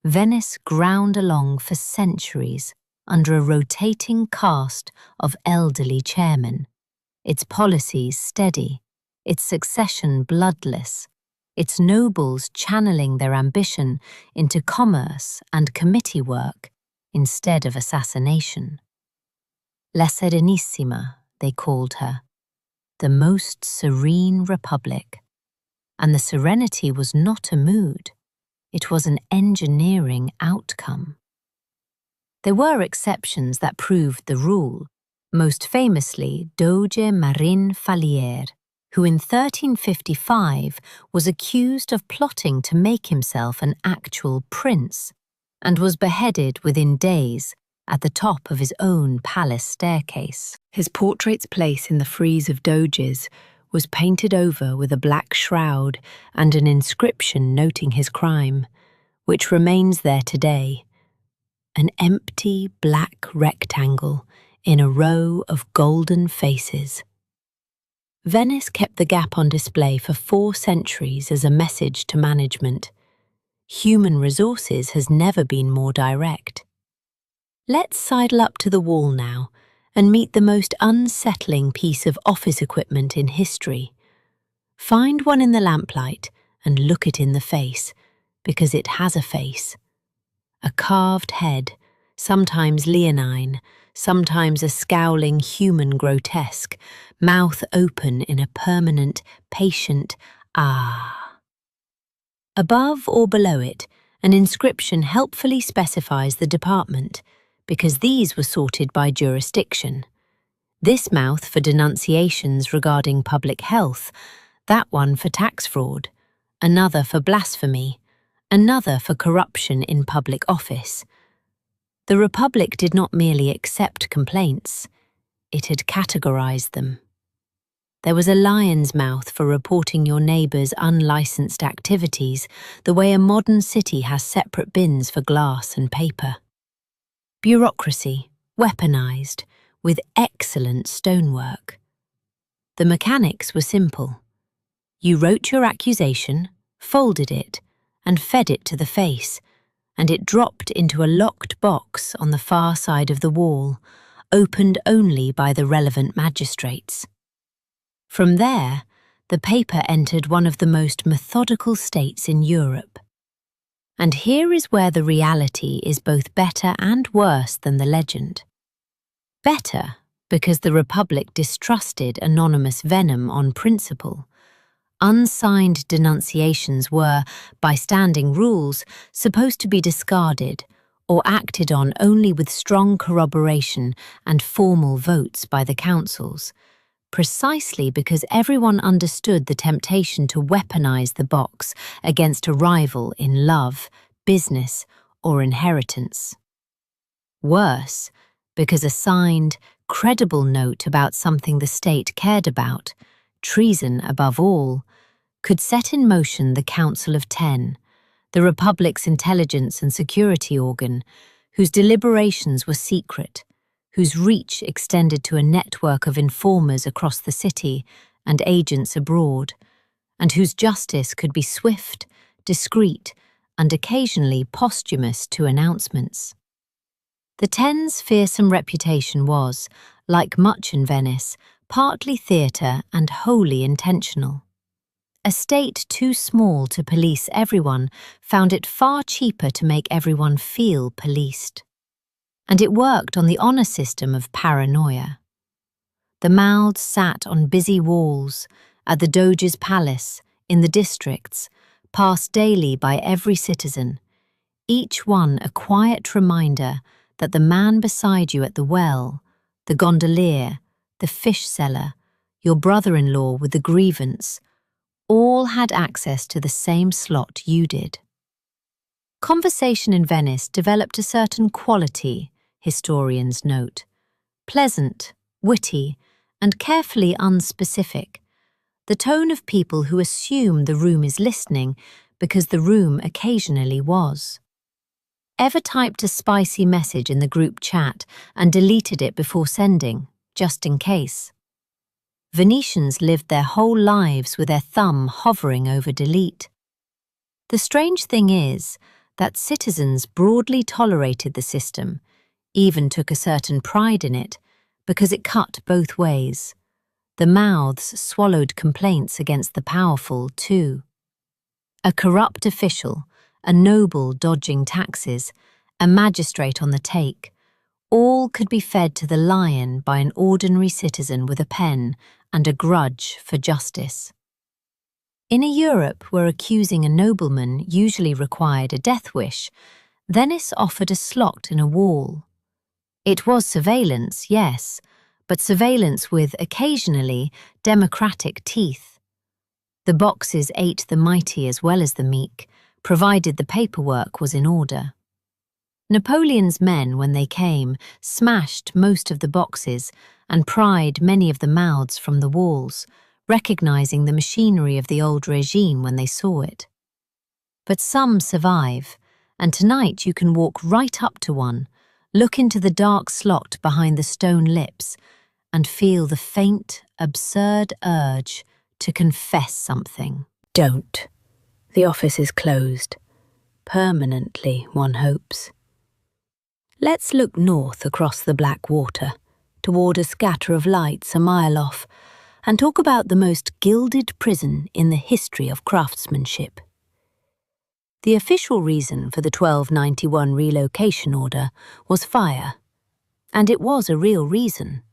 Venice ground along for centuries under a rotating cast of elderly chairmen, its policies steady, its succession bloodless, its nobles channeling their ambition into commerce and committee work instead of assassination. La Serenissima, they called her, the most serene republic. And the serenity was not a mood, it was an engineering outcome. There were exceptions that proved the rule, most famously Doge Marin Falier, who in 1355 was accused of plotting to make himself an actual prince, and was beheaded within days at the top of his own palace staircase. His portrait's place in the frieze of doges was painted over with a black shroud and an inscription noting his crime, which remains there today, an empty black rectangle in a row of golden faces. Venice kept the gap on display for 4 centuries as a message to management. Human resources has never been more direct. Let's sidle up to the wall now and meet the most unsettling piece of office equipment in history. Find one in the lamplight and look it in the face, because it has a face. A carved head, sometimes leonine, sometimes a scowling human grotesque, mouth open in a permanent, patient ah. Above or below it, an inscription helpfully specifies the department, because these were sorted by jurisdiction. This mouth for denunciations regarding public health, that one for tax fraud, another for blasphemy, another for corruption in public office. The Republic did not merely accept complaints, it had categorized them. There was a lion's mouth for reporting your neighbour's unlicensed activities, the way a modern city has separate bins for glass and paper. Bureaucracy, weaponized, with excellent stonework. The mechanics were simple. You wrote your accusation, folded it, and fed it to the face, and it dropped into a locked box on the far side of the wall, opened only by the relevant magistrates. From there, the paper entered one of the most methodical states in Europe. And here is where the reality is both better and worse than the legend. Better, because the Republic distrusted anonymous venom on principle. Unsigned denunciations were, by standing rules, supposed to be discarded or acted on only with strong corroboration and formal votes by the councils, precisely because everyone understood the temptation to weaponize the box against a rival in love, business, or inheritance. Worse, because a signed, credible note about something the state cared about treason above all, could set in motion the Council of Ten, the Republic's intelligence and security organ, whose deliberations were secret, whose reach extended to a network of informers across the city and agents abroad, and whose justice could be swift, discreet, and occasionally posthumous to announcements. The Ten's fearsome reputation was, like much in Venice, partly theatre and wholly intentional. A state too small to police everyone found it far cheaper to make everyone feel policed. And it worked on the honour system of paranoia. The mouths sat on busy walls, at the Doge's palace, in the districts, passed daily by every citizen, each one a quiet reminder that the man beside you at the well, the gondolier, the fish seller, your brother-in-law with the grievance, all had access to the same slot you did. Conversation in Venice developed a certain quality, historians note, pleasant, witty, and carefully unspecific, the tone of people who assume the room is listening because the room occasionally was. Ever typed a spicy message in the group chat and deleted it before sending, just in case? Venetians lived their whole lives with their thumb hovering over delete. The strange thing is that citizens broadly tolerated the system, even took a certain pride in it, because it cut both ways. The mouths swallowed complaints against the powerful, too. A corrupt official, a noble dodging taxes, a magistrate on the take, all could be fed to the lion by an ordinary citizen with a pen and a grudge for justice. In a Europe where accusing a nobleman usually required a death wish, Venice offered a slot in a wall. It was surveillance, yes, but surveillance with, occasionally, democratic teeth. The boxes ate the mighty as well as the meek, provided the paperwork was in order. Napoleon's men, when they came, smashed most of the boxes and pried many of the mouths from the walls, recognizing the machinery of the old regime when they saw it. But some survive, and tonight you can walk right up to one, look into the dark slot behind the stone lips, and feel the faint, absurd urge to confess something. Don't. The office is closed. Permanently, one hopes. Let's look north across the black water, toward a scatter of lights a mile off, and talk about the most gilded prison in the history of craftsmanship. The official reason for the 1291 relocation order was fire, and it was a real reason.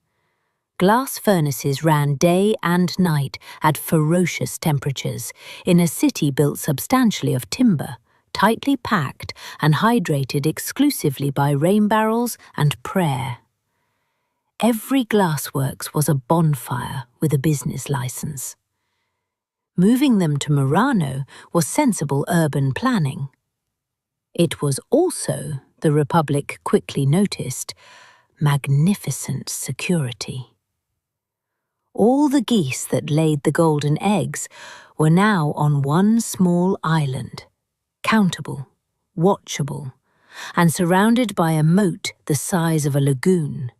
Glass furnaces ran day and night at ferocious temperatures in a city built substantially of timber, tightly packed and hydrated exclusively by rain barrels and prayer. Every glassworks was a bonfire with a business license. Moving them to Murano was sensible urban planning. It was also, the Republic quickly noticed, magnificent security. All the geese that laid the golden eggs were now on one small island, countable, watchable, and surrounded by a moat the size of a lagoon.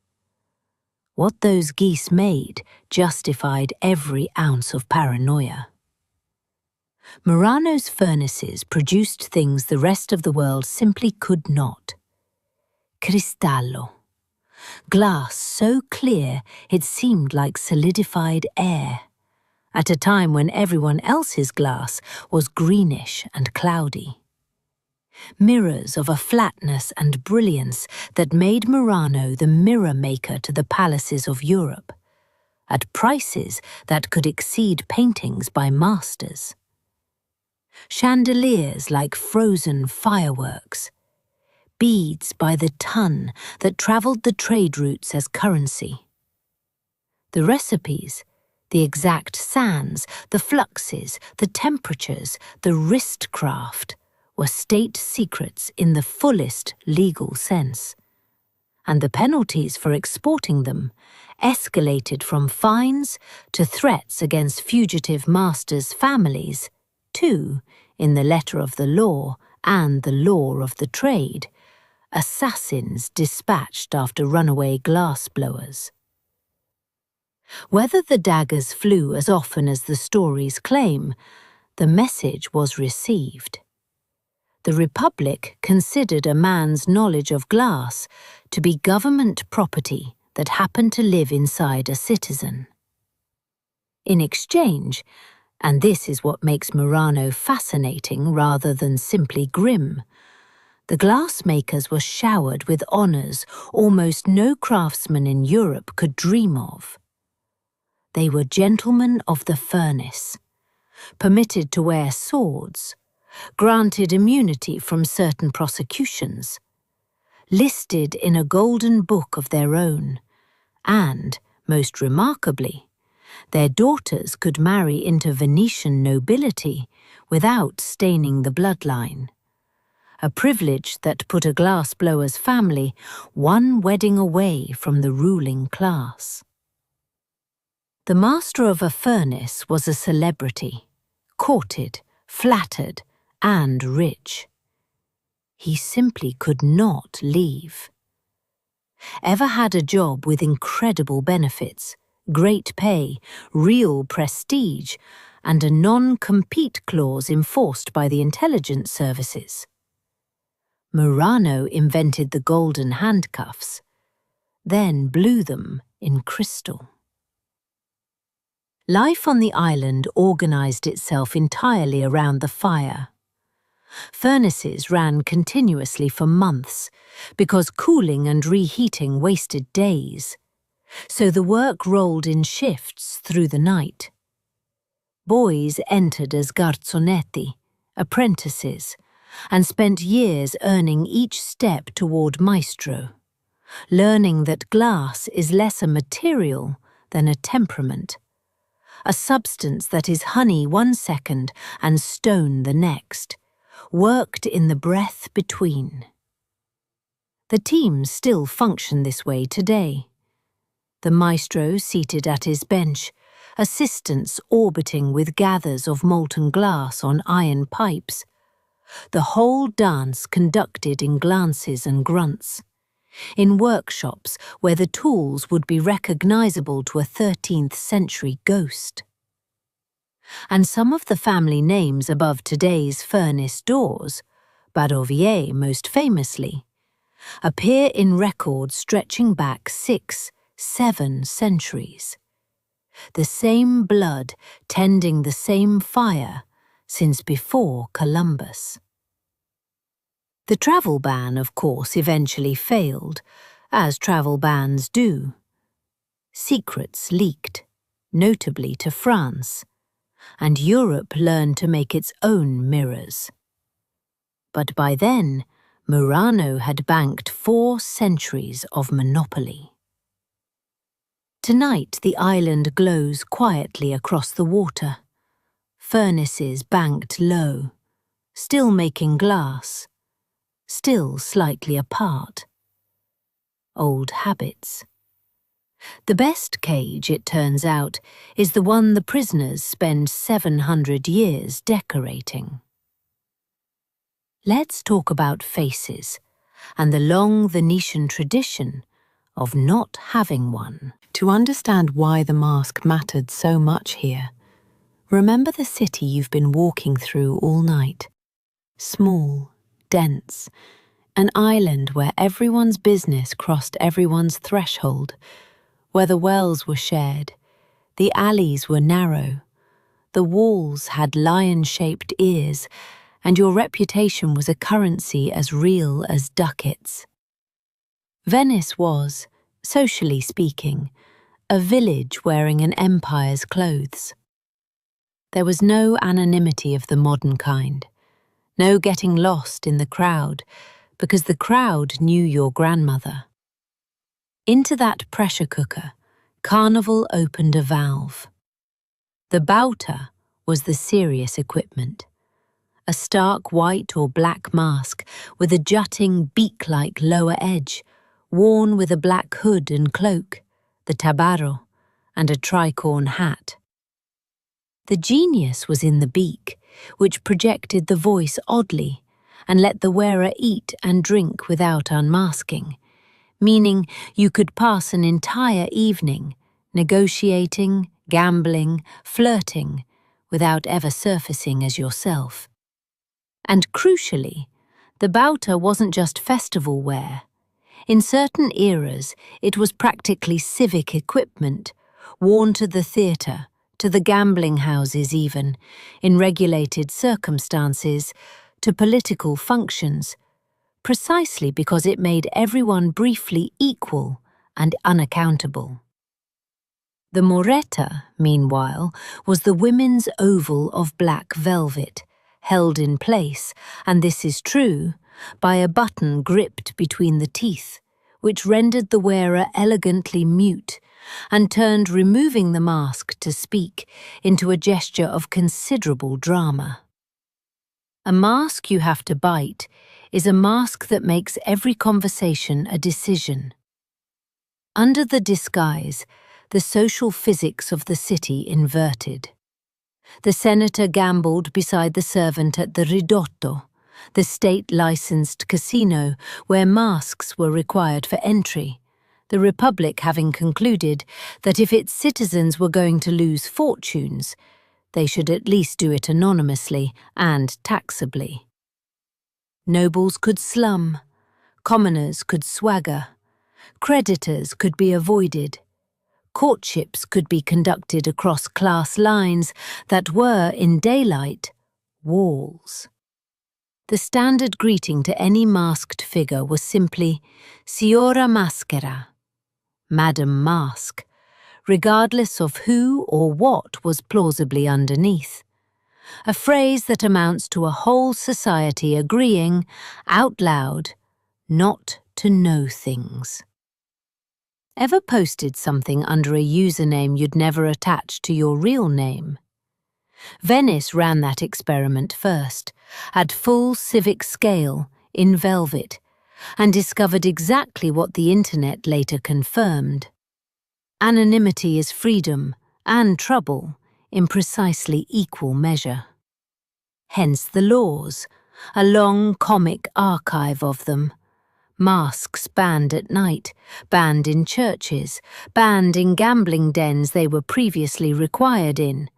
What those geese made justified every ounce of paranoia. Murano's furnaces produced things the rest of the world simply could not. Cristallo. Glass so clear it seemed like solidified air, at a time when everyone else's glass was greenish and cloudy. Mirrors of a flatness and brilliance that made Murano the mirror maker to the palaces of Europe, at prices that could exceed paintings by masters. Chandeliers like frozen fireworks, beads by the ton that travelled the trade routes as currency. The recipes, the exact sands, the fluxes, the temperatures, the wristcraft were state secrets in the fullest legal sense. and the penalties for exporting them escalated from fines to threats against fugitive masters' families to, in the letter of the law and the law of the trade, assassins dispatched after runaway glass-blowers. Whether the daggers flew as often as the stories claim, the message was received. The Republic considered a man's knowledge of glass to be government property that happened to live inside a citizen. In exchange, and this is what makes Murano fascinating rather than simply grim, the glassmakers were showered with honours almost no craftsman in Europe could dream of. They were gentlemen of the furnace, permitted to wear swords, granted immunity from certain prosecutions, listed in a golden book of their own, and, most remarkably, their daughters could marry into Venetian nobility without staining the bloodline, a privilege that put a glass-blower's family one wedding away from the ruling class. The master of a furnace was a celebrity, courted, flattered, and rich. He simply could not leave. Ever had a job with incredible benefits, great pay, real prestige, and a non-compete clause enforced by the intelligence services? Murano invented the golden handcuffs, then blew them in crystal. Life on the island organised itself entirely around the fire. Furnaces ran continuously for months because cooling and reheating wasted days, so the work rolled in shifts through the night. Boys entered as garzonetti, apprentices, and spent years earning each step toward maestro, learning that glass is less a material than a temperament, a substance that is honey one second and stone the next, worked in the breath between. The teams still function this way today. The maestro seated at his bench, assistants orbiting with gathers of molten glass on iron pipes, the whole dance conducted in glances and grunts, in workshops where the tools would be recognizable to a 13th century ghost. And some of the family names above today's furnace doors, Barovier most famously, appear in records stretching back 6, 7 centuries. The same blood tending the same fire since before Columbus. The travel ban, of course, eventually failed, as travel bans do. Secrets leaked, notably to France, and Europe learned to make its own mirrors. But by then, Murano had banked 4 centuries of monopoly. Tonight the island glows quietly across the water. Furnaces banked low, still making glass, still slightly apart. Old habits. The best cage, it turns out, is the one the prisoners spend 700 years decorating. Let's talk about faces and the long Venetian tradition of not having one. To understand why the mask mattered so much here, remember the city you've been walking through all night. Small, dense, an island where everyone's business crossed everyone's threshold, where the wells were shared, the alleys were narrow, the walls had lion-shaped ears, and your reputation was a currency as real as ducats. Venice was, socially speaking, a village wearing an empire's clothes. There was no anonymity of the modern kind, no getting lost in the crowd, because the crowd knew your grandmother. Into that pressure cooker, Carnival opened a valve. The bauta was the serious equipment, a stark white or black mask with a jutting beak-like lower edge, worn with a black hood and cloak, the tabarro, and a tricorn hat. The genius was in the beak, which projected the voice oddly and let the wearer eat and drink without unmasking, meaning you could pass an entire evening negotiating, gambling, flirting, without ever surfacing as yourself. And crucially, the bauta wasn't just festival wear. In certain eras, it was practically civic equipment, worn to the theatre, to the gambling houses even, in regulated circumstances, to political functions, precisely because it made everyone briefly equal and unaccountable. The moretta, meanwhile, was the women's oval of black velvet, held in place, and this is true, by a button gripped between the teeth, which rendered the wearer elegantly mute and turned removing the mask to speak into a gesture of considerable drama. A mask you have to bite is a mask that makes every conversation a decision. Under the disguise, the social physics of the city inverted. The senator gambled beside the servant at the ridotto, the state-licensed casino where masks were required for entry, the Republic having concluded that if its citizens were going to lose fortunes, they should at least do it anonymously and taxably. Nobles could slum, commoners could swagger, creditors could be avoided, courtships could be conducted across class lines that were, in daylight, walls. The standard greeting to any masked figure was simply Signora Maschera, Madam Mask, regardless of who or what was plausibly underneath. A phrase that amounts to a whole society agreeing, out loud, not to know things. Ever posted something under a username you'd never attach to your real name? Venice ran that experiment first, at full civic scale, in velvet, and discovered exactly what the internet later confirmed. Anonymity is freedom and trouble in precisely equal measure. Hence the laws, a long comic archive of them. Masks banned at night, banned in churches, banned in gambling dens they were previously required in,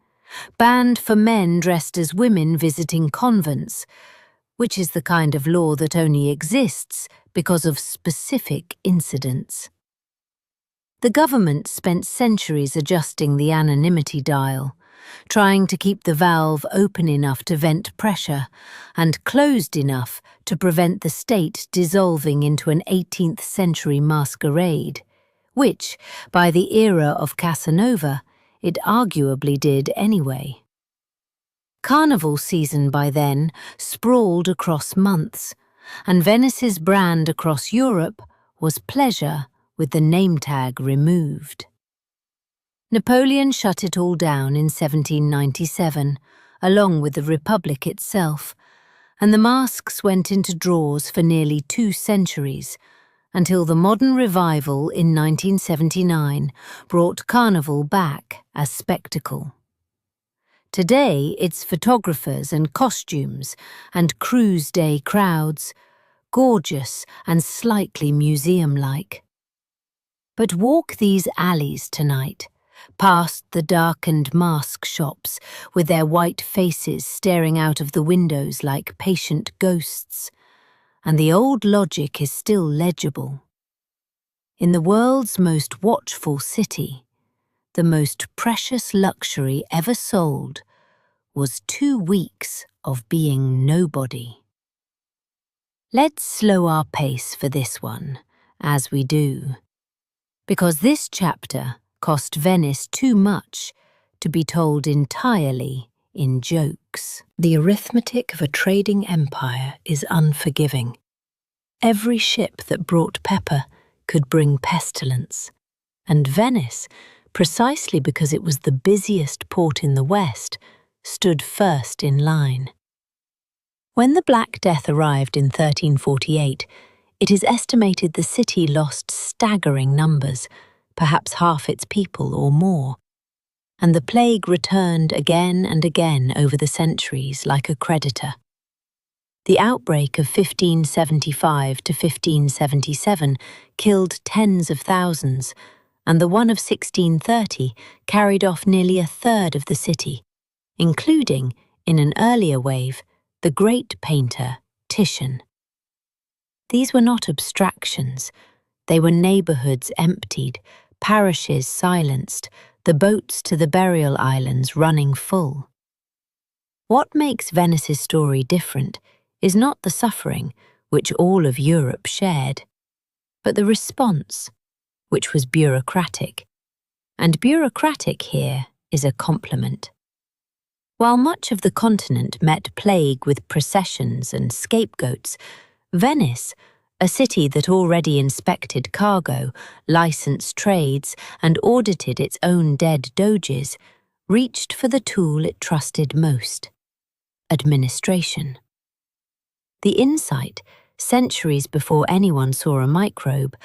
banned for men dressed as women visiting convents, which is the kind of law that only exists because of specific incidents. The government spent centuries adjusting the anonymity dial, trying to keep the valve open enough to vent pressure and closed enough to prevent the state dissolving into an 18th century masquerade, which, by the era of Casanova, it arguably did anyway. Carnival season by then sprawled across months, and Venice's brand across Europe was pleasure with the name tag removed. Napoleon shut it all down in 1797, along with the Republic itself, and the masks went into drawers for nearly 2 centuries, until the modern revival in 1979 brought Carnival back as spectacle. Today it's photographers and costumes and cruise day crowds, gorgeous and slightly museum-like. But walk these alleys tonight, past the darkened mask shops with their white faces staring out of the windows like patient ghosts, and the old logic is still legible. In the world's most watchful city, the most precious luxury ever sold was 2 weeks of being nobody. Let's slow our pace for this one, as we do, because this chapter cost Venice too much to be told entirely in jokes. The arithmetic of a trading empire is unforgiving. Every ship that brought pepper could bring pestilence, and Venice, precisely because it was the busiest port in the West, stood first in line. When the Black Death arrived in 1348, It is estimated the city lost staggering numbers, perhaps half its people or more, and the plague returned again and again over the centuries like a creditor. The outbreak of 1575 to 1577 killed tens of thousands, and the one of 1630 carried off nearly a third of the city, including, in an earlier wave, the great painter Titian. These were not abstractions. They were neighbourhoods emptied, parishes silenced, the boats to the burial islands running full. What makes Venice's story different is not the suffering, which all of Europe shared, but the response, which was bureaucratic. And bureaucratic here is a compliment. While much of the continent met plague with processions and scapegoats, Venice, a city that already inspected cargo, licensed trades, and audited its own dead doges, reached for the tool it trusted most: administration. The insight, centuries before anyone saw a microbe,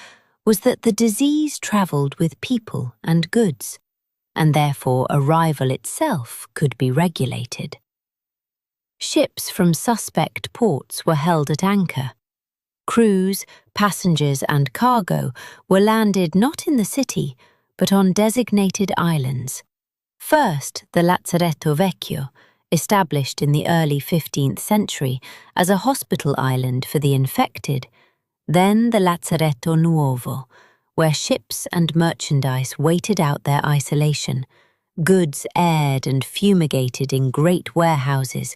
was that the disease travelled with people and goods, and therefore arrival itself could be regulated. Ships from suspect ports were held at anchor. Crews, passengers, and cargo were landed not in the city, but on designated islands. First, the Lazzaretto Vecchio, established in the early 15th century as a hospital island for the infected, then the Lazzaretto Nuovo, where ships and merchandise waited out their isolation, goods aired and fumigated in great warehouses,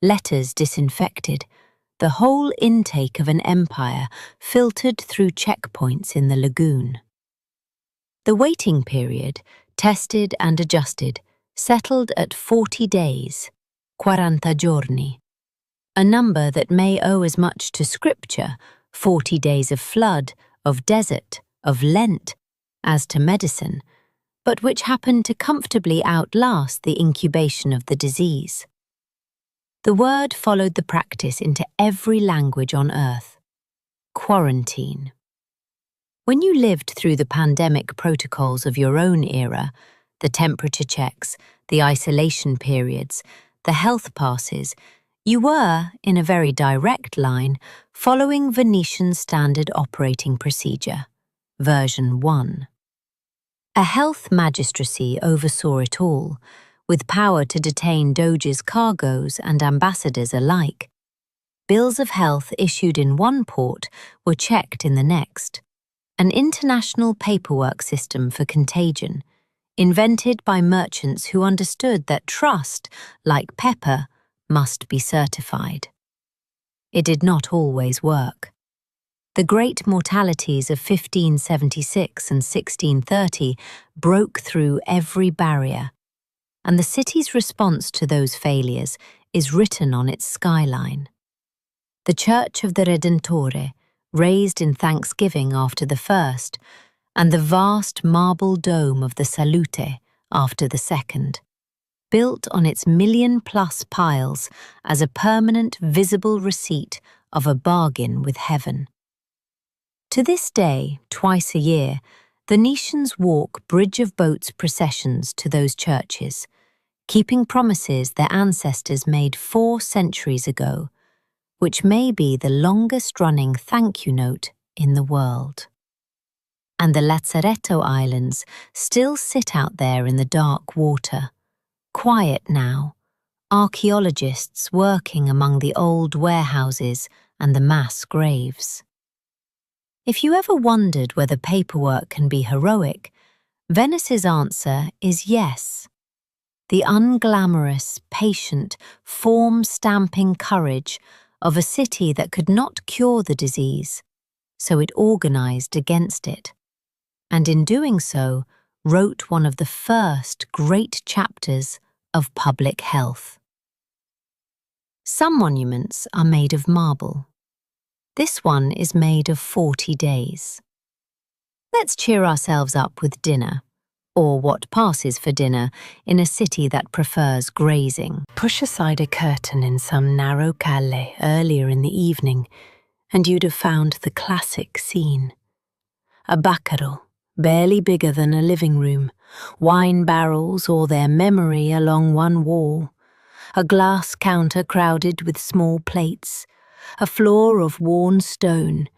letters disinfected, the whole intake of an empire filtered through checkpoints in the lagoon. The waiting period, tested and adjusted, settled at 40 days, 40 giorni, a number that may owe as much to scripture, 40 days of flood, of desert, of Lent, as to medicine, but which happened to comfortably outlast the incubation of the disease. The word followed the practice into every language on earth: quarantine. When you lived through the pandemic protocols of your own era, the temperature checks, the isolation periods, the health passes, you were, in a very direct line, following Venetian standard operating procedure, version 1. A health magistracy oversaw it all, with power to detain doges' cargoes and ambassadors alike. Bills of health issued in one port were checked in the next. An international paperwork system for contagion, invented by merchants who understood that trust, like pepper, must be certified. It did not always work. The great mortalities of 1576 and 1630 broke through every barrier, and the city's response to those failures is written on its skyline. The Church of the Redentore, raised in thanksgiving after the first, and the vast marble dome of the Salute after the second, built on its million-plus piles as a permanent visible receipt of a bargain with heaven. To this day, twice a year, Venetians walk bridge of boats processions to those churches, keeping promises their ancestors made 4 centuries ago, which may be the longest-running thank you note in the world. And the Lazzaretto Islands still sit out there in the dark water, quiet now, archaeologists working among the old warehouses and the mass graves. If you ever wondered whether paperwork can be heroic, Venice's answer is yes. The unglamorous, patient, form-stamping courage of a city that could not cure the disease, so it organized against it, and in doing so, wrote one of the first great chapters of public health. Some monuments are made of marble. This one is made of 40 days. Let's cheer ourselves up with dinner, or what passes for dinner in a city that prefers grazing. Push aside a curtain in some narrow calle earlier in the evening, and you'd have found the classic scene. A baccarat, barely bigger than a living room, wine barrels or their memory along one wall, a glass counter crowded with small plates, a floor of worn stone,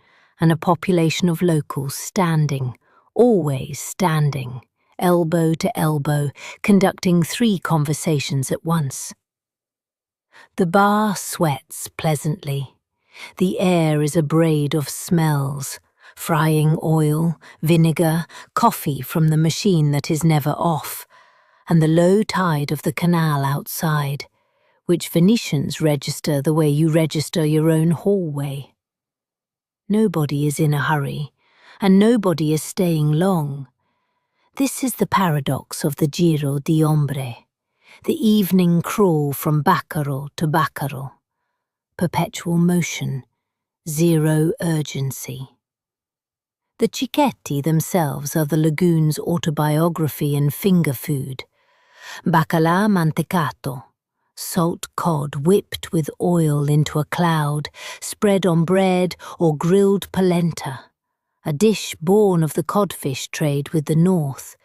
and a population of locals standing, always standing, elbow to elbow, conducting 3 conversations at once. The bar sweats pleasantly. The air is a braid of smells: frying oil, vinegar, coffee from the machine that is never off, and the low tide of the canal outside, which Venetians register the way you register your own hallway. Nobody is in a hurry, and nobody is staying long. This is the paradox of the Giro di Ombre, the evening crawl from baccarat to baccarat. Perpetual motion, zero urgency. The cicchetti themselves are the lagoon's autobiography and finger food. Baccalà mantecato, salt cod whipped with oil into a cloud, spread on bread or grilled polenta, a dish born of the codfish trade with the north.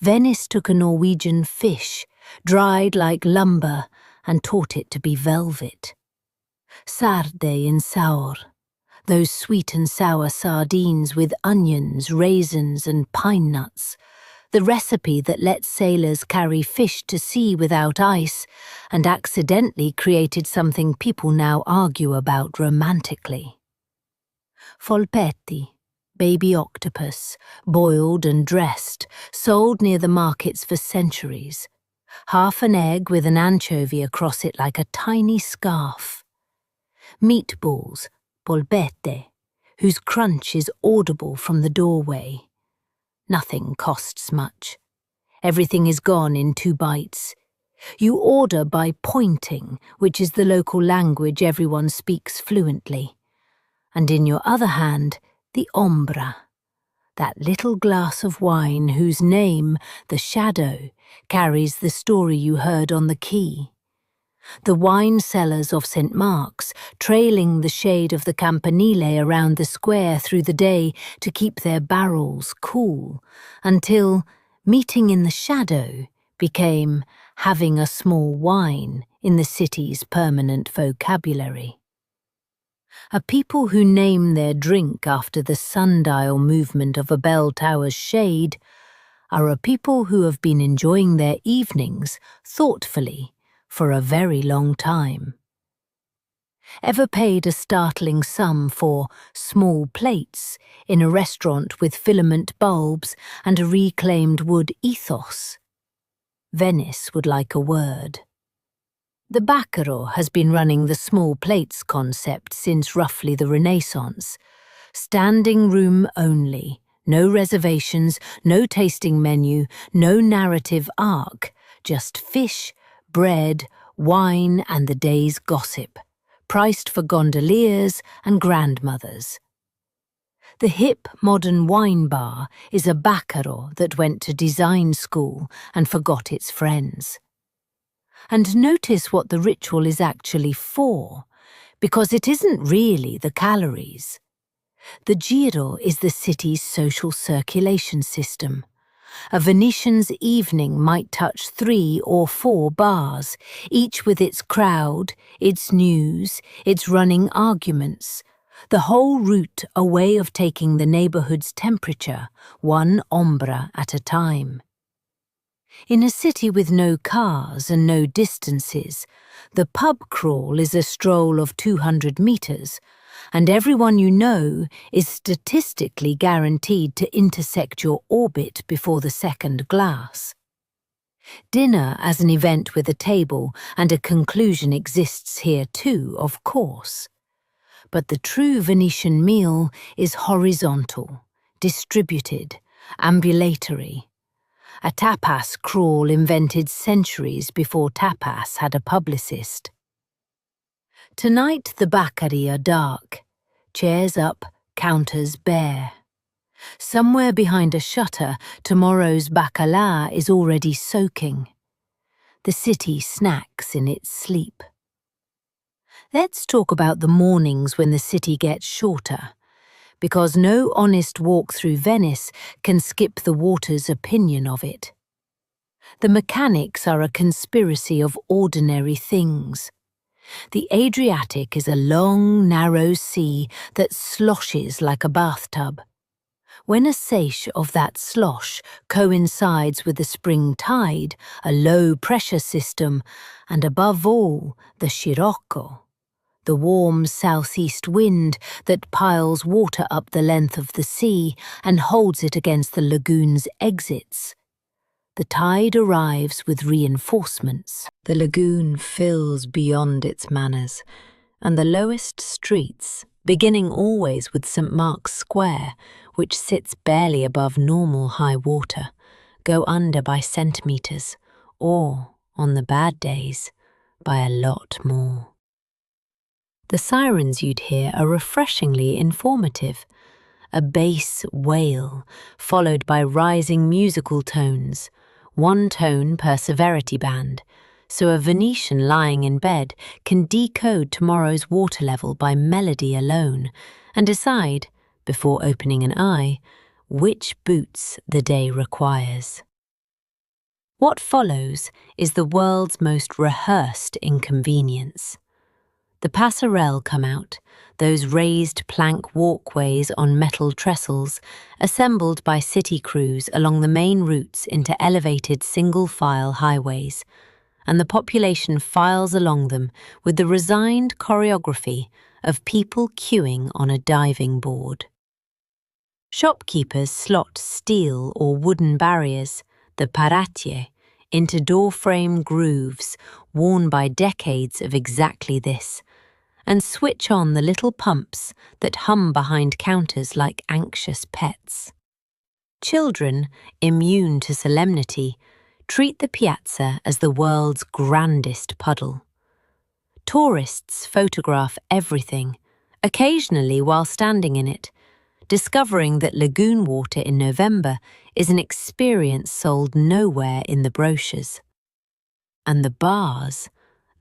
Venice took a Norwegian fish, dried like lumber, and taught it to be velvet. Sarde in sour, those sweet and sour sardines with onions, raisins, and pine nuts, the recipe that lets sailors carry fish to sea without ice and accidentally created something people now argue about romantically. Folpetti, baby octopus, boiled and dressed, sold near the markets for centuries. Half an egg with an anchovy across it like a tiny scarf. Meatballs, polpette, whose crunch is audible from the doorway. Nothing costs much. Everything is gone in 2 bites. You order by pointing, which is the local language everyone speaks fluently. And in your other hand, the ombra, that little glass of wine whose name, the shadow, carries the story you heard on the quay. The wine cellars of St. Mark's, trailing the shade of the campanile around the square through the day to keep their barrels cool, until meeting in the shadow became having a small wine in the city's permanent vocabulary. A people who name their drink after the sundial movement of a bell tower's shade are a people who have been enjoying their evenings thoughtfully for a very long time. Ever paid a startling sum for small plates in a restaurant with filament bulbs and a reclaimed wood ethos? Venice would like a word. The baccarat has been running the small plates concept since roughly the Renaissance. Standing room only, no reservations, no tasting menu, no narrative arc, just fish, bread, wine and the day's gossip, priced for gondoliers and grandmothers. The hip modern wine bar is a baccarat that went to design school and forgot its friends. And notice what the ritual is actually for, because it isn't really the calories. The Giro is the city's social circulation system. A Venetian's evening might touch 3 or 4 bars, each with its crowd, its news, its running arguments, the whole route a way of taking the neighbourhood's temperature, one ombra at a time. In a city with no cars and no distances, the pub crawl is a stroll of 200 metres, and everyone you know is statistically guaranteed to intersect your orbit before the second glass. Dinner as an event with a table and a conclusion exists here too, of course. But the true Venetian meal is horizontal, distributed, ambulatory. A tapas crawl invented centuries before tapas had a publicist. Tonight the baccari are dark, chairs up, counters bare. Somewhere behind a shutter, tomorrow's bacala is already soaking. The city snacks in its sleep. Let's talk about the mornings when the city gets shorter, because no honest walk through Venice can skip the water's opinion of it. The mechanics are a conspiracy of ordinary things. The Adriatic is a long, narrow sea that sloshes like a bathtub. When a seiche of that slosh coincides with the spring tide, a low-pressure system, and above all, the scirocco, the warm southeast wind that piles water up the length of the sea and holds it against the lagoon's exits, the tide arrives with reinforcements. The lagoon fills beyond its manners, and the lowest streets, beginning always with St. Mark's Square, which sits barely above normal high water, go under by centimetres, or, on the bad days, by a lot more. The sirens you'd hear are refreshingly informative. A bass wail, followed by rising musical tones, one tone per severity band, so a Venetian lying in bed can decode tomorrow's water level by melody alone and decide, before opening an eye, which boots the day requires. What follows is the world's most rehearsed inconvenience. The passerelle come out, those raised plank walkways on metal trestles, assembled by city crews along the main routes into elevated single-file highways, and the population files along them with the resigned choreography of people queuing on a diving board. Shopkeepers slot steel or wooden barriers, the paratier, into door-frame grooves worn by decades of exactly this, and switch on the little pumps that hum behind counters like anxious pets. Children, immune to solemnity, treat the piazza as the world's grandest puddle. Tourists photograph everything, occasionally while standing in it, discovering that lagoon water in November is an experience sold nowhere in the brochures. And the bars,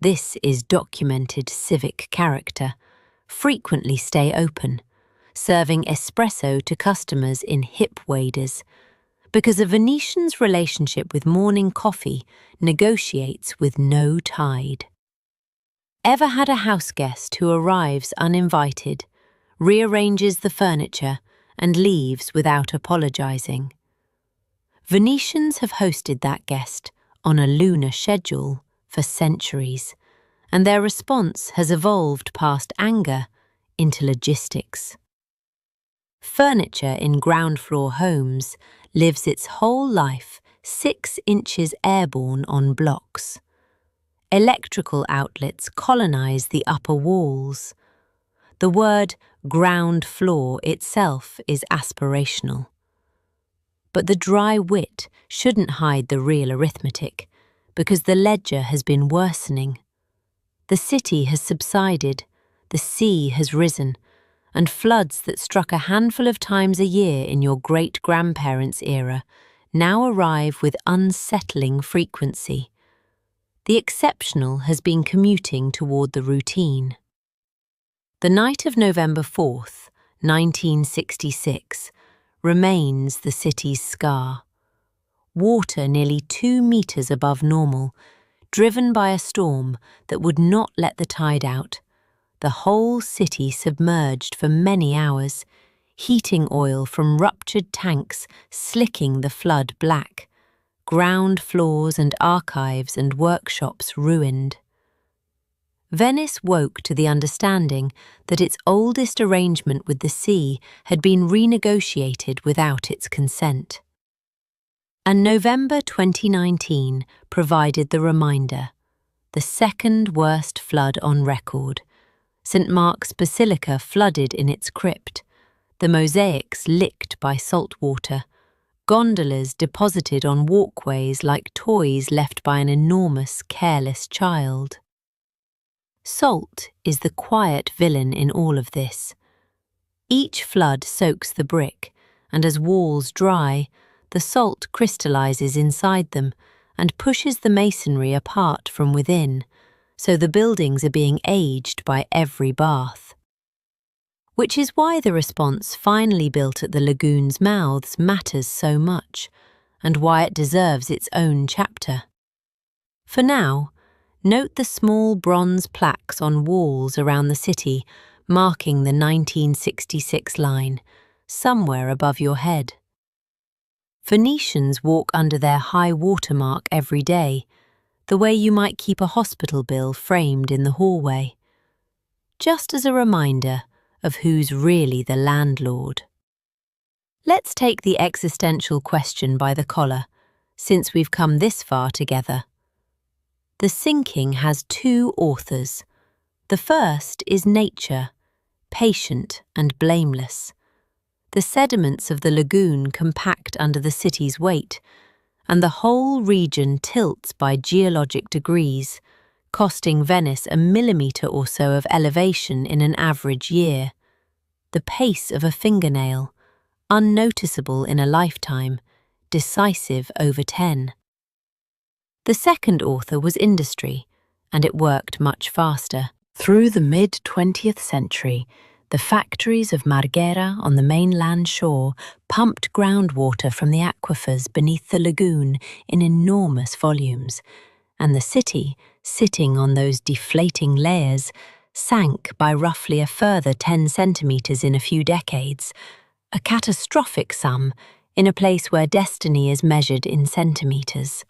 this is documented civic character, frequently stay open, serving espresso to customers in hip waders, because a Venetian's relationship with morning coffee negotiates with no tide. Ever had a house guest who arrives uninvited, rearranges the furniture, and leaves without apologizing? Venetians have hosted that guest on a lunar schedule for centuries, and their response has evolved past anger into logistics. Furniture in ground-floor homes lives its whole life 6 inches airborne on blocks. Electrical outlets colonize the upper walls. The word ground floor itself is aspirational. But the dry wit shouldn't hide the real arithmetic, because the ledger has been worsening. The city has subsided, the sea has risen, and floods that struck a handful of times a year in your great-grandparents' era now arrive with unsettling frequency. The exceptional has been commuting toward the routine. The night of November 4th, 1966, remains the city's scar. Water nearly 2 meters above normal, driven by a storm that would not let the tide out. The whole city submerged for many hours, heating oil from ruptured tanks slicking the flood black, ground floors and archives and workshops ruined. Venice woke to the understanding that its oldest arrangement with the sea had been renegotiated without its consent. And November 2019 provided the reminder, the second worst flood on record. St. Mark's Basilica flooded in its crypt, the mosaics licked by salt water, gondolas deposited on walkways like toys left by an enormous, careless child. Salt is the quiet villain in all of this. Each flood soaks the brick, and as walls dry, the salt crystallizes inside them and pushes the masonry apart from within, so the buildings are being aged by every bath. Which is why the response finally built at the lagoon's mouths matters so much, and why it deserves its own chapter. For now, note the small bronze plaques on walls around the city marking the 1966 line, somewhere above your head. Venetians walk under their high water mark every day, the way you might keep a hospital bill framed in the hallway, just as a reminder of who's really the landlord. Let's take the existential question by the collar, since we've come this far together. The sinking has two authors. The first is nature, patient and blameless. The sediments of the lagoon compact under the city's weight, and the whole region tilts by geologic degrees, costing Venice a millimetre or so of elevation in an average year. The pace of a fingernail, unnoticeable in a lifetime, decisive over 10. The second author was industry, and it worked much faster. Through the mid-20th century, the factories of Marghera on the mainland shore pumped groundwater from the aquifers beneath the lagoon in enormous volumes, and the city, sitting on those deflating layers, sank by roughly a further 10 centimetres in a few decades, a catastrophic sum in a place where destiny is measured in centimetres.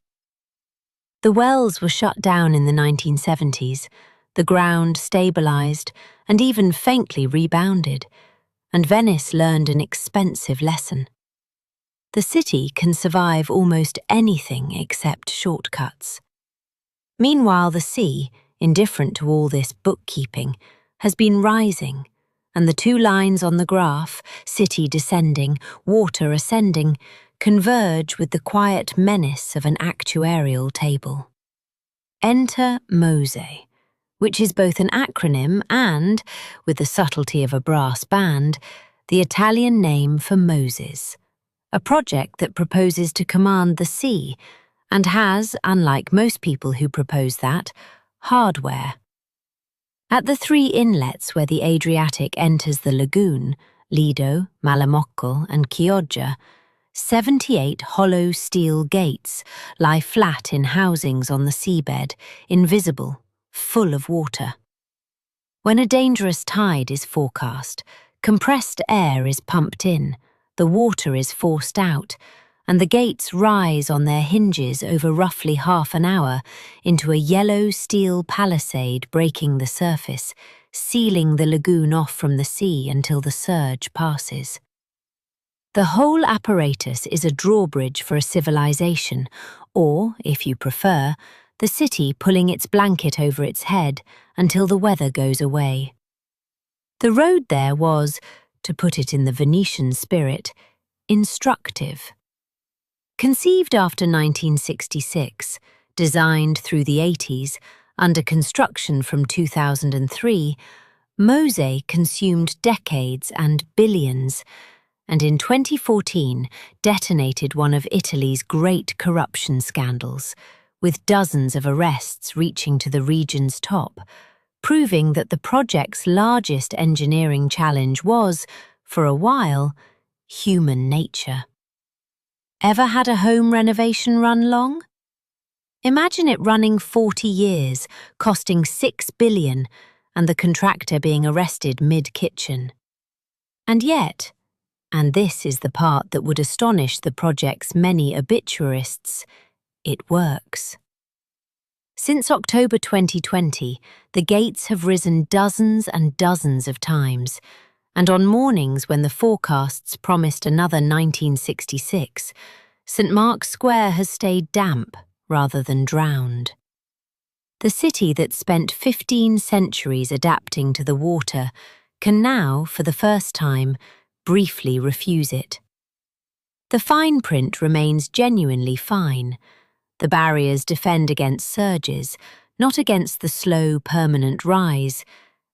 The wells were shut down in the 1970s, the ground stabilised and even faintly rebounded, and Venice learned an expensive lesson. The city can survive almost anything except shortcuts. Meanwhile, the sea, indifferent to all this bookkeeping, has been rising, and the two lines on the graph, city descending, water ascending, converge with the quiet menace of an actuarial table. Enter MOSE, which is both an acronym and, with the subtlety of a brass band, the Italian name for Moses, a project that proposes to command the sea and has, unlike most people who propose that, hardware. At the three inlets where the Adriatic enters the lagoon, Lido, Malamocco and Chioggia, 78 hollow steel gates lie flat in housings on the seabed, invisible, full of water. When a dangerous tide is forecast, compressed air is pumped in, the water is forced out, and the gates rise on their hinges over roughly half an hour into a yellow steel palisade breaking the surface, sealing the lagoon off from the sea until the surge passes. The whole apparatus is a drawbridge for a civilization, or, if you prefer, the city pulling its blanket over its head until the weather goes away. The road there was, to put it in the Venetian spirit, instructive. Conceived after 1966, designed through the 80s, under construction from 2003, MOSE consumed decades and billions, and in 2014 detonated one of Italy's great corruption scandals, with dozens of arrests reaching to the region's top, proving that the project's largest engineering challenge was, for a while, human nature. Ever had a home renovation run long? Imagine it running 40 years, costing $6 billion, and the contractor being arrested mid-kitchen. And yet, and this is the part that would astonish the project's many obituarists, it works. Since October 2020, the gates have risen dozens and dozens of times, and on mornings when the forecasts promised another 1966, St. Mark's Square has stayed damp rather than drowned. The city that spent 15 centuries adapting to the water can now, for the first time, briefly refuse it. The fine print remains genuinely fine. The barriers defend against surges, not against the slow, permanent rise,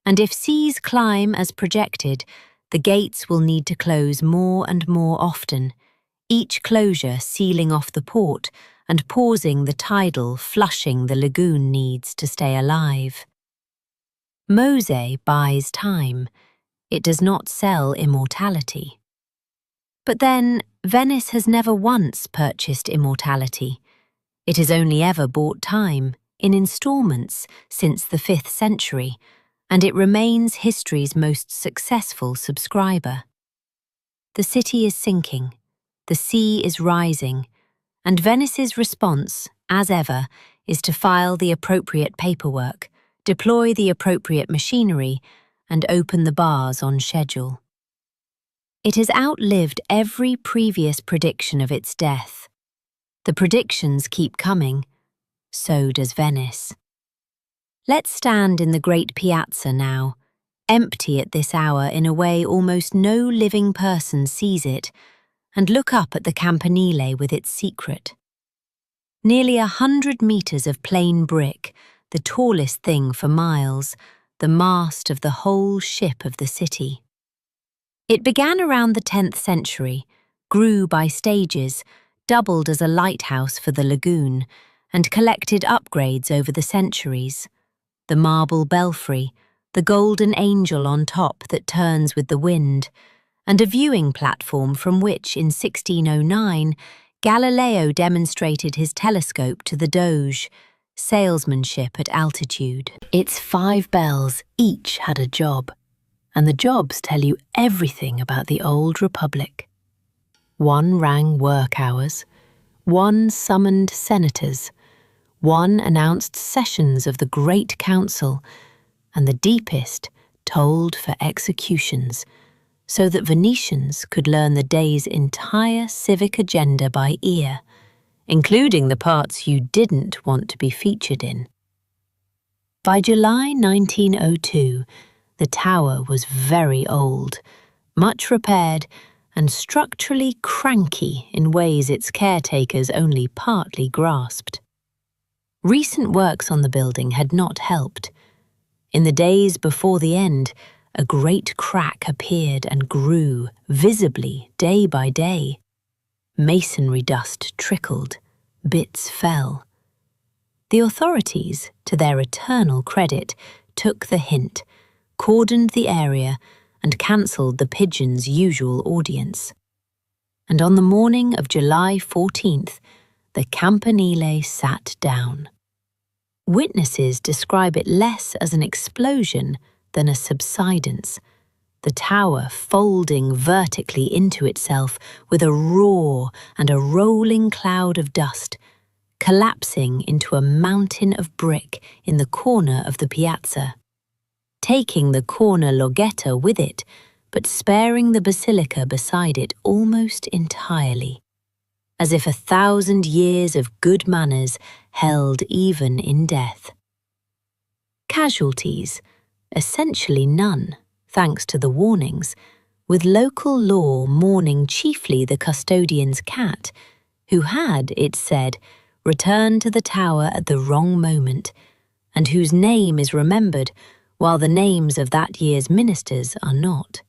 and if seas climb as projected, the gates will need to close more and more often, each closure sealing off the port and pausing the tidal, flushing the lagoon needs to stay alive. Mose buys time. It does not sell immortality. But then, Venice has never once purchased immortality. It has only ever bought time, in installments, since the 5th century, and it remains history's most successful subscriber. The city is sinking, the sea is rising, and Venice's response, as ever, is to file the appropriate paperwork, deploy the appropriate machinery, and open the bars on schedule. It has outlived every previous prediction of its death. The predictions keep coming, so does Venice. Let's stand in the great piazza now, empty at this hour in a way almost no living person sees it, and look up at the campanile with its secret. Nearly 100 meters of plain brick, the tallest thing for miles, the mast of the whole ship of the city. It began around the 10th century, grew by stages, doubled as a lighthouse for the lagoon, and collected upgrades over the centuries. The marble belfry, the golden angel on top that turns with the wind, and a viewing platform from which, in 1609, Galileo demonstrated his telescope to the Doge, salesmanship at altitude. Its 5 bells each had a job, and the jobs tell you everything about the old republic. One rang work hours, one summoned senators, one announced sessions of the Great Council, and the deepest tolled for executions, so that Venetians could learn the day's entire civic agenda by ear, including the parts you didn't want to be featured in. By July 1902, the tower was very old, much repaired, and structurally cranky in ways its caretakers only partly grasped. Recent works on the building had not helped. In the days before the end, a great crack appeared and grew, visibly, day by day. Masonry dust trickled, bits fell. The authorities, to their eternal credit, took the hint, cordoned the area, and cancelled the pigeons' usual audience. And on the morning of July 14th, the campanile sat down. Witnesses describe it less as an explosion than a subsidence, the tower folding vertically into itself with a roar and a rolling cloud of dust, collapsing into a mountain of brick in the corner of the piazza, taking the corner loggia with it, but sparing the basilica beside it almost entirely, as if 1,000 years of good manners held even in death. Casualties, essentially none, thanks to the warnings, with local law mourning chiefly the custodian's cat, who had, it said, returned to the tower at the wrong moment, and whose name is remembered while the names of that year's ministers are not.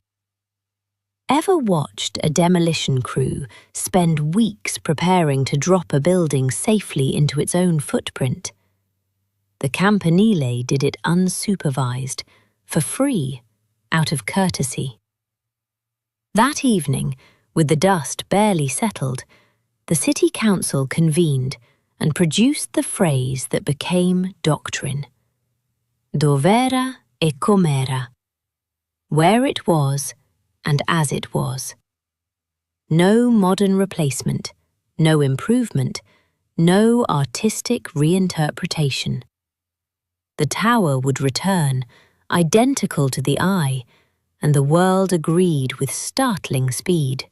Ever watched a demolition crew spend weeks preparing to drop a building safely into its own footprint? The campanile did it unsupervised, for free, out of courtesy. That evening, with the dust barely settled, the city council convened and produced the phrase that became doctrine. Dov'era e com'era. Where it was and as it was. No modern replacement, no improvement, no artistic reinterpretation. The tower would return, identical to the eye, and the world agreed with startling speed.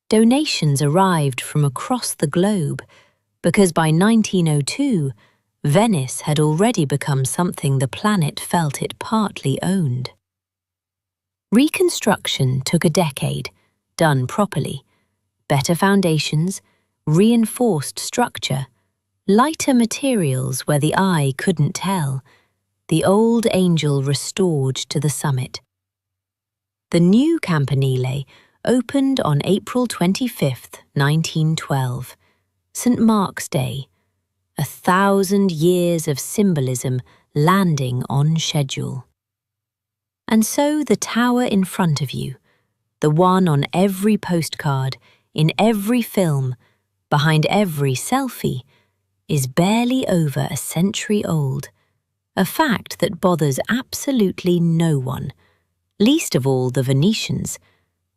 Donations arrived from across the globe, because by 1902, Venice had already become something the planet felt it partly owned. Reconstruction took a decade, done properly. Better foundations, reinforced structure, lighter materials where the eye couldn't tell, the old angel restored to the summit. The new campanile opened on April 25, 1912, St. Mark's Day, 1,000 years of symbolism landing on schedule. And so the tower in front of you, the one on every postcard, in every film, behind every selfie, is barely over a century old, a fact that bothers absolutely no one, least of all the Venetians,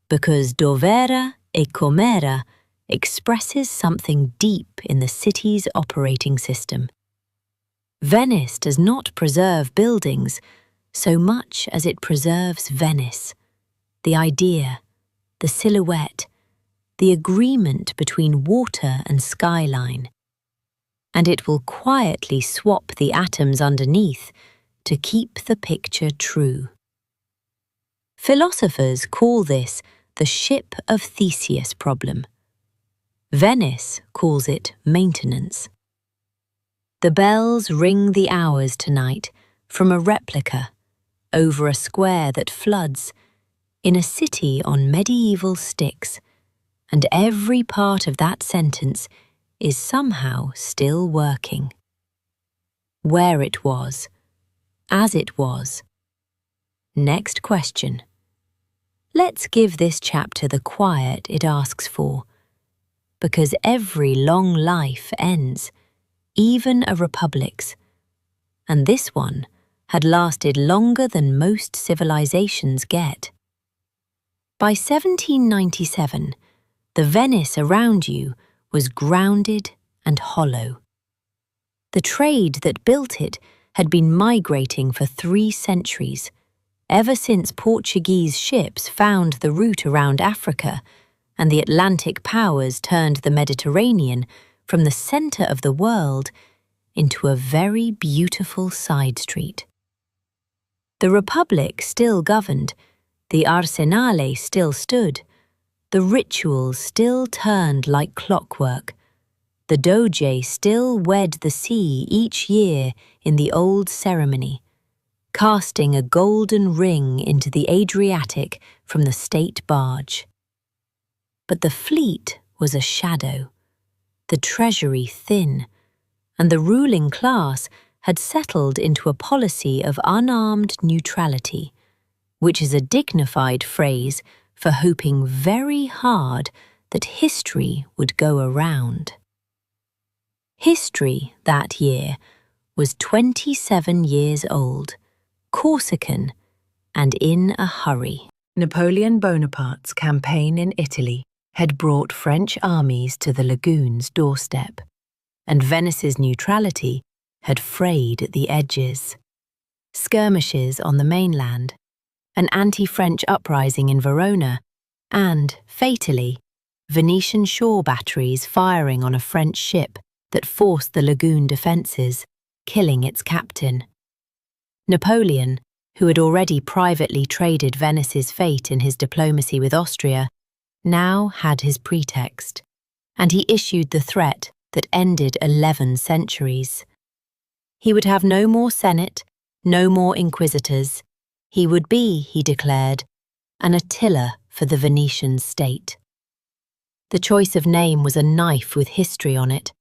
because dovere e comere expresses something deep in the city's operating system. Venice does not preserve buildings so much as it preserves Venice, the idea, the silhouette, the agreement between water and skyline. And it will quietly swap the atoms underneath to keep the picture true. Philosophers call this the ship of Theseus problem. Venice calls it maintenance. The bells ring the hours tonight from a replica over a square that floods in a city on medieval sticks, and every part of that sentence is somehow still working. Where it was, as it was. Next question. Let's give this chapter the quiet it asks for, because every long life ends, even a republic's, and this one had lasted longer than most civilizations get. By 1797, the Venice around you was grounded and hollow. The trade that built it had been migrating for 3 centuries, ever since Portuguese ships found the route around Africa and the Atlantic powers turned the Mediterranean from the center of the world into a very beautiful side street. The Republic still governed, the Arsenale still stood, the rituals still turned like clockwork, the Doge still wed the sea each year in the old ceremony, casting a golden ring into the Adriatic from the state barge. But the fleet was a shadow, the treasury thin, and the ruling class had settled into a policy of unarmed neutrality, which is a dignified phrase for hoping very hard that history would go around. History that year was 27 years old, Corsican, and in a hurry. Napoleon Bonaparte's campaign in Italy had brought French armies to the lagoon's doorstep, and Venice's neutrality had frayed at the edges. Skirmishes on the mainland, an anti-French uprising in Verona, and, fatally, Venetian shore batteries firing on a French ship that forced the lagoon defences, killing its captain. Napoleon, who had already privately traded Venice's fate in his diplomacy with Austria, now had his pretext, and he issued the threat that ended 11 centuries. He would have no more Senate, no more inquisitors. He would be, he declared, an Attila for the Venetian state. The choice of name was a knife with history on it.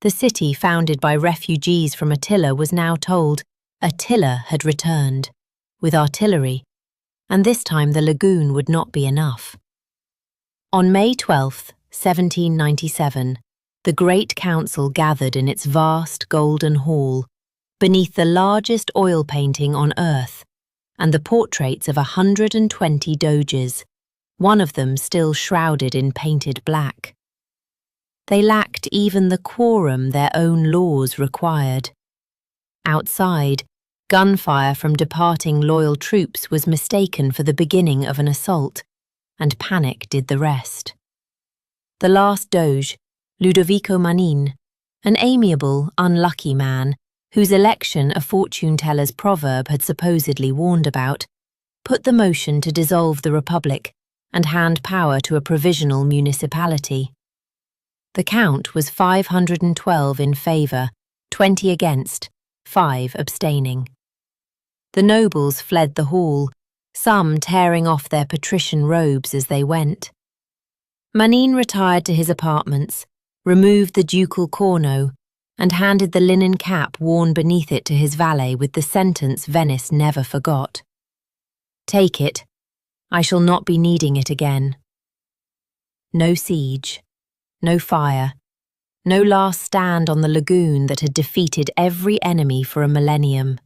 The city founded by refugees from Attila was now told Attila had returned, with artillery, and this time the lagoon would not be enough. On May 12, 1797, the Great Council gathered in its vast golden hall, beneath the largest oil painting on earth, and the portraits of 120 doges, one of them still shrouded in painted black. They lacked even the quorum their own laws required. Outside, gunfire from departing loyal troops was mistaken for the beginning of an assault, and panic did the rest. The last doge, Ludovico Manin, an amiable, unlucky man, whose election a fortune-teller's proverb had supposedly warned about, put the motion to dissolve the Republic and hand power to a provisional municipality. The count was 512 in favour, 20 against, 5 abstaining. The nobles fled the hall, some tearing off their patrician robes as they went. Manin retired to his apartments, removed the ducal corno, and handed the linen cap worn beneath it to his valet with the sentence Venice never forgot. "Take it. I shall not be needing it again." No siege, no fire, no last stand on the lagoon that had defeated every enemy for a millennium.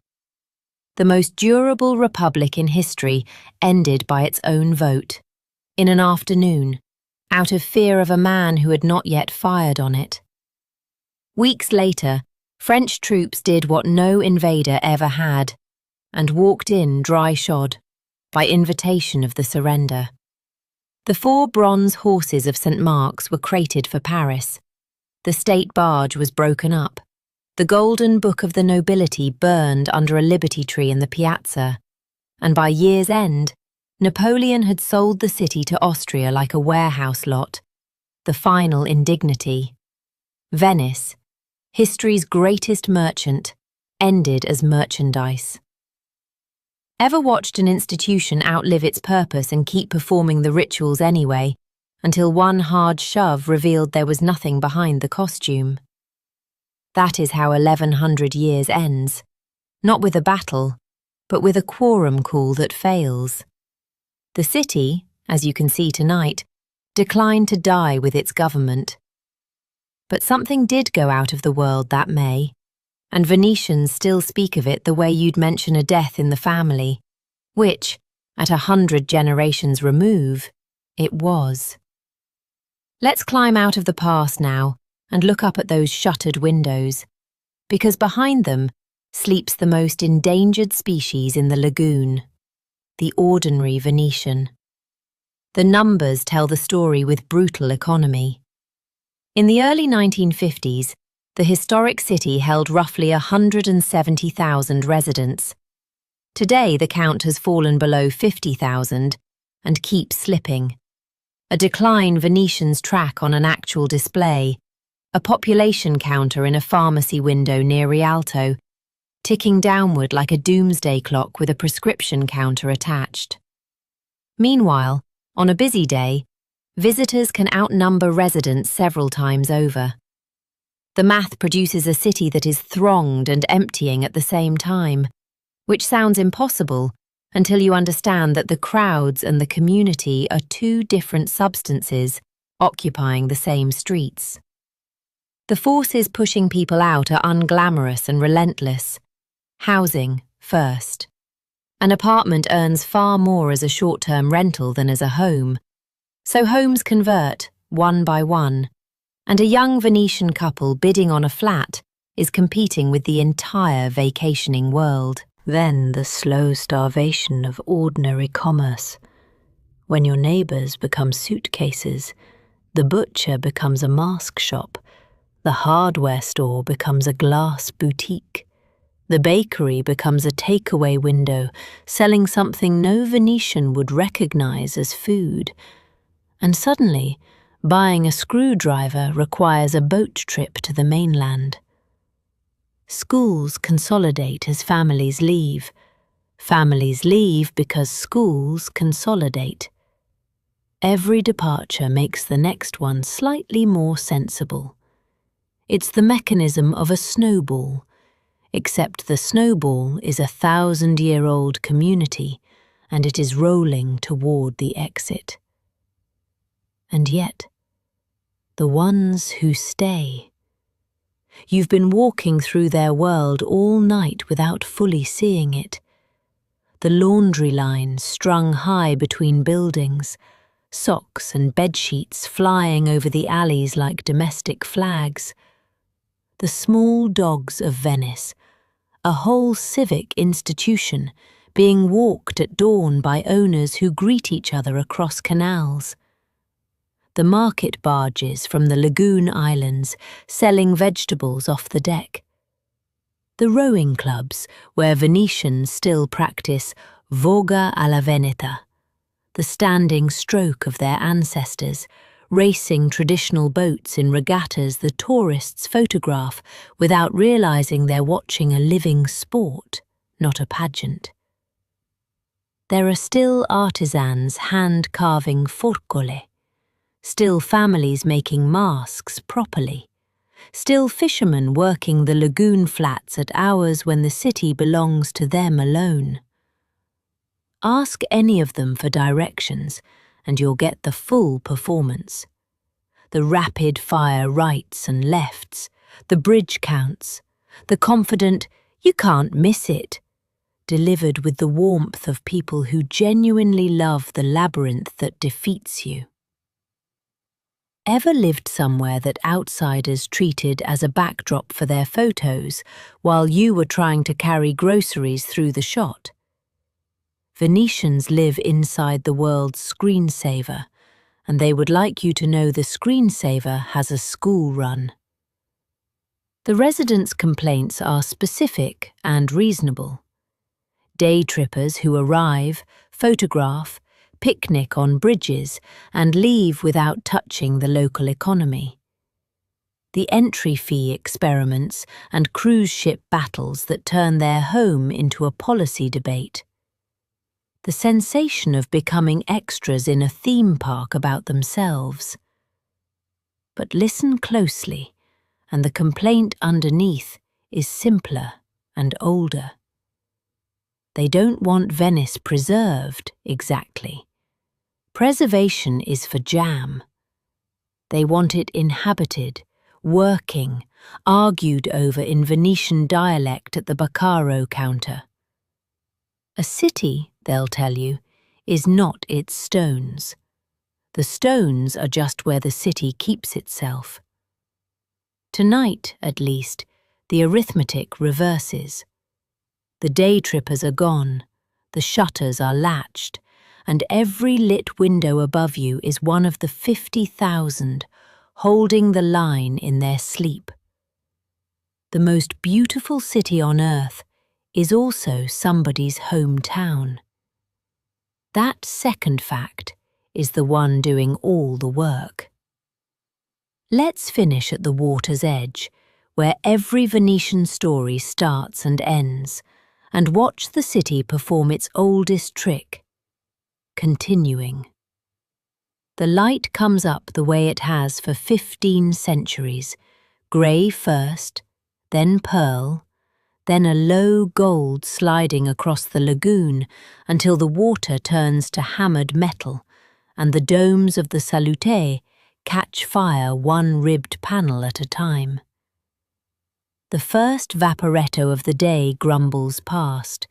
The most durable republic in history ended by its own vote, in an afternoon, out of fear of a man who had not yet fired on it. Weeks later, French troops did what no invader ever had, and walked in dry-shod, by invitation of the surrender. The 4 bronze horses of St. Mark's were crated for Paris. The state barge was broken up. The golden book of the nobility burned under a liberty tree in the piazza, and by year's end, Napoleon had sold the city to Austria like a warehouse lot, the final indignity. Venice, history's greatest merchant, ended as merchandise. Ever watched an institution outlive its purpose and keep performing the rituals anyway, until one hard shove revealed there was nothing behind the costume? That is how 1100 years ends, not with a battle, but with a quorum call that fails. The city, as you can see tonight, declined to die with its government. But something did go out of the world that May, and Venetians still speak of it the way you'd mention a death in the family, which, at 100 generations remove, it was. Let's climb out of the past now and look up at those shuttered windows, because behind them sleeps the most endangered species in the lagoon, the ordinary Venetian. The numbers tell the story with brutal economy. In the early 1950s, the historic city held roughly 170,000 residents. Today, the count has fallen below 50,000 and keeps slipping. A decline Venetians track on an actual display, a population counter in a pharmacy window near Rialto, ticking downward like a doomsday clock with a prescription counter attached. Meanwhile, on a busy day, visitors can outnumber residents several times over. The math produces a city that is thronged and emptying at the same time, which sounds impossible until you understand that the crowds and the community are 2 different substances occupying the same streets. The forces pushing people out are unglamorous and relentless. Housing, first. An apartment earns far more as a short-term rental than as a home, so homes convert, one by one, and a young Venetian couple bidding on a flat is competing with the entire vacationing world. Then the slow starvation of ordinary commerce. When your neighbours become suitcases, the butcher becomes a mask shop, the hardware store becomes a glass boutique, the bakery becomes a takeaway window selling something no Venetian would recognise as food, and suddenly buying a screwdriver requires a boat trip to the mainland. Schools consolidate as families leave. Families leave because schools consolidate. Every departure makes the next one slightly more sensible. It's the mechanism of a snowball, except the snowball is a 1,000-year-old community and it is rolling toward the exit. And yet, the ones who stay. You've been walking through their world all night without fully seeing it. The laundry lines strung high between buildings, socks and bedsheets flying over the alleys like domestic flags. The small dogs of Venice, a whole civic institution, being walked at dawn by owners who greet each other across canals. The market barges from the lagoon islands selling vegetables off the deck. The rowing clubs where Venetians still practice voga alla veneta, the standing stroke of their ancestors, racing traditional boats in regattas the tourists photograph without realizing they're watching a living sport, not a pageant. There are still artisans hand-carving forcole, still families making masks properly, still fishermen working the lagoon flats at hours when the city belongs to them alone. Ask any of them for directions, and you'll get the full performance. The rapid-fire rights and lefts, the bridge counts, the confident, "you can't miss it," delivered with the warmth of people who genuinely love the labyrinth that defeats you. Ever lived somewhere that outsiders treated as a backdrop for their photos while you were trying to carry groceries through the shot? Venetians live inside the world's screensaver, and they would like you to know the screensaver has a school run. The residents' complaints are specific and reasonable. Day trippers who arrive, photograph, picnic on bridges, and leave without touching the local economy. The entry fee experiments and cruise ship battles that turn their home into a policy debate. The sensation of becoming extras in a theme park about themselves. But listen closely, and the complaint underneath is simpler and older. They don't want Venice preserved, exactly. Preservation is for jam. They want it inhabited, working, argued over in Venetian dialect at the Baccaro counter. A city, they'll tell you, is not its stones. The stones are just where the city keeps itself. Tonight, at least, the arithmetic reverses. The day trippers are gone, the shutters are latched, and every lit window above you is one of the 50,000 holding the line in their sleep. The most beautiful city on earth is also somebody's hometown. That second fact is the one doing all the work. Let's finish at the water's edge, where every Venetian story starts and ends, and watch the city perform its oldest trick, continuing. The light comes up the way it has for 15 centuries, grey first, then pearl, then a low gold sliding across the lagoon until the water turns to hammered metal and the domes of the salute catch fire one ribbed panel at a time. The first vaporetto of the day grumbles past,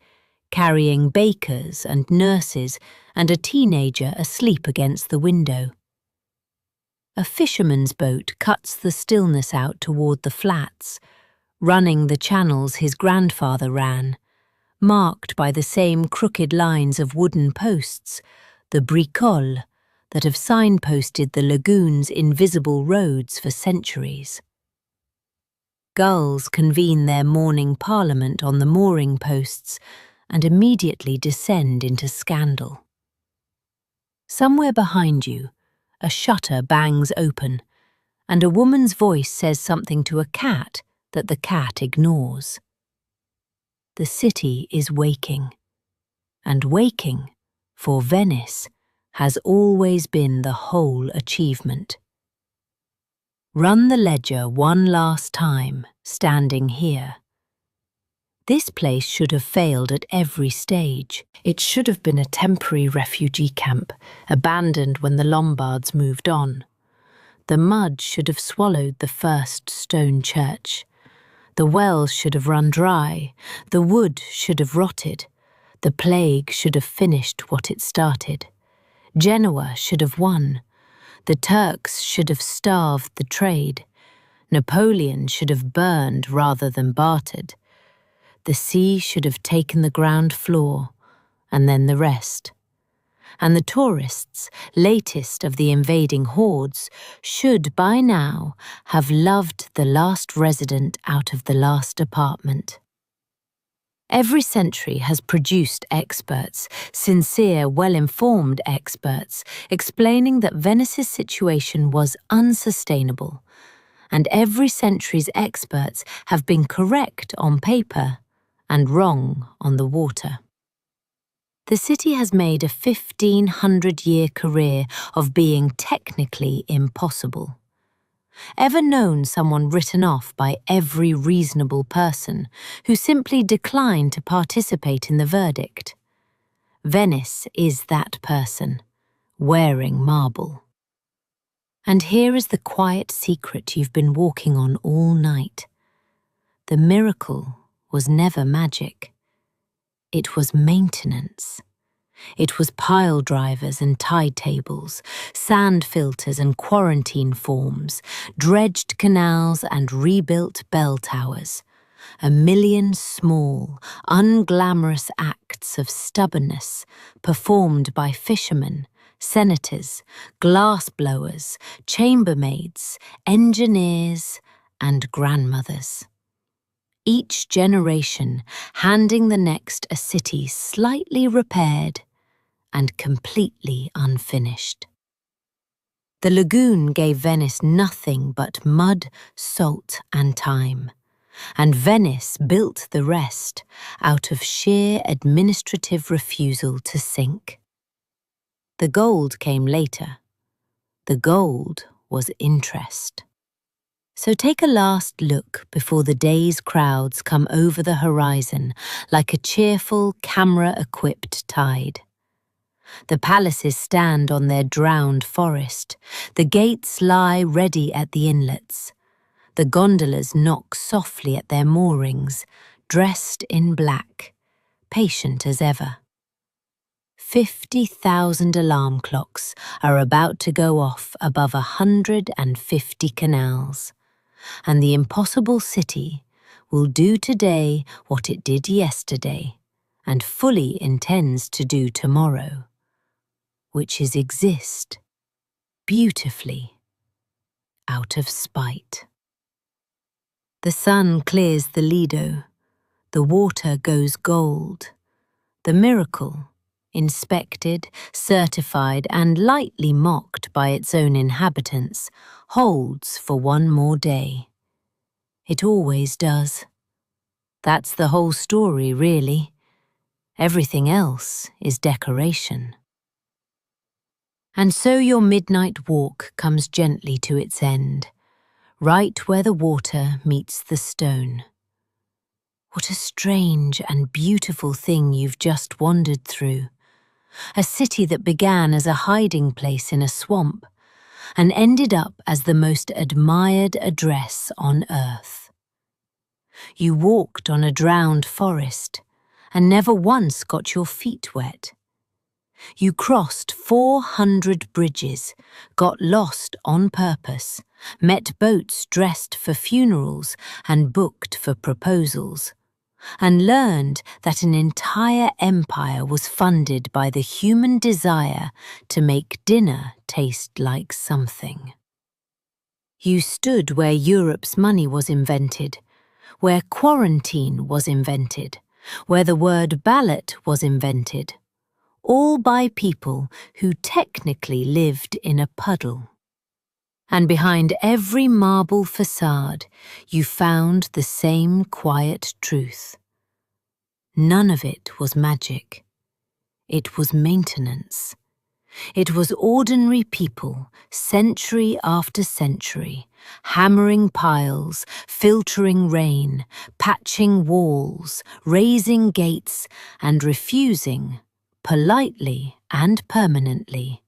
carrying bakers and nurses and a teenager asleep against the window. A fisherman's boat cuts the stillness out toward the flats, running the channels his grandfather ran, marked by the same crooked lines of wooden posts, the bricoles, that have signposted the lagoon's invisible roads for centuries. Gulls convene their morning parliament on the mooring posts and immediately descend into scandal. Somewhere behind you, a shutter bangs open, and a woman's voice says something to a cat that the cat ignores. The city is waking, and waking, for Venice, has always been the whole achievement. Run the ledger one last time, standing here. This place should have failed at every stage. It should have been a temporary refugee camp, abandoned when the Lombards moved on. The mud should have swallowed the first stone church. The wells should have run dry, the wood should have rotted, the plague should have finished what it started. Genoa should have won, the Turks should have starved the trade, Napoleon should have burned rather than bartered, the sea should have taken the ground floor, and then the rest. And the tourists, latest of the invading hordes, should by now have loved the last resident out of the last apartment. Every century has produced experts, sincere, well-informed experts, explaining that Venice's situation was unsustainable, and every century's experts have been correct on paper and wrong on the water. The city has made a 1,500-year career of being technically impossible. Ever known someone written off by every reasonable person who simply declined to participate in the verdict? Venice is that person, wearing marble. And here is the quiet secret you've been walking on all night. The miracle was never magic. It was maintenance. It was pile drivers and tide tables, sand filters and quarantine forms, dredged canals and rebuilt bell towers. A million small, unglamorous acts of stubbornness performed by fishermen, senators, glassblowers, chambermaids, engineers, and grandmothers. Each generation handing the next a city slightly repaired and completely unfinished. The lagoon gave Venice nothing but mud, salt, and time, and Venice built the rest out of sheer administrative refusal to sink. The gold came later. The gold was interest. So take a last look before the day's crowds come over the horizon like a cheerful, camera-equipped tide. The palaces stand on their drowned forest. The gates lie ready at the inlets. The gondolas knock softly at their moorings, dressed in black, patient as ever. 50,000 alarm clocks are about to go off above 150 canals, and the impossible city will do today what it did yesterday and fully intends to do tomorrow, which is exist beautifully out of spite. The sun clears the Lido, the water goes gold. The miracle, inspected, certified, and lightly mocked by its own inhabitants, holds for one more day. It always does. That's the whole story, really. Everything else is decoration. And so your midnight walk comes gently to its end, right where the water meets the stone. What a strange and beautiful thing you've just wandered through. A city that began as a hiding place in a swamp and ended up as the most admired address on earth. You walked on a drowned forest and never once got your feet wet. You crossed 400 bridges, got lost on purpose, met boats dressed for funerals and booked for proposals, and learned that an entire empire was funded by the human desire to make dinner taste like something. You stood where Europe's money was invented, where quarantine was invented, where the word ballot was invented, all by people who technically lived in a puddle. And behind every marble facade, you found the same quiet truth. None of it was magic. It was maintenance. It was ordinary people, century after century, hammering piles, filtering rain, patching walls, raising gates, and refusing, politely and permanently,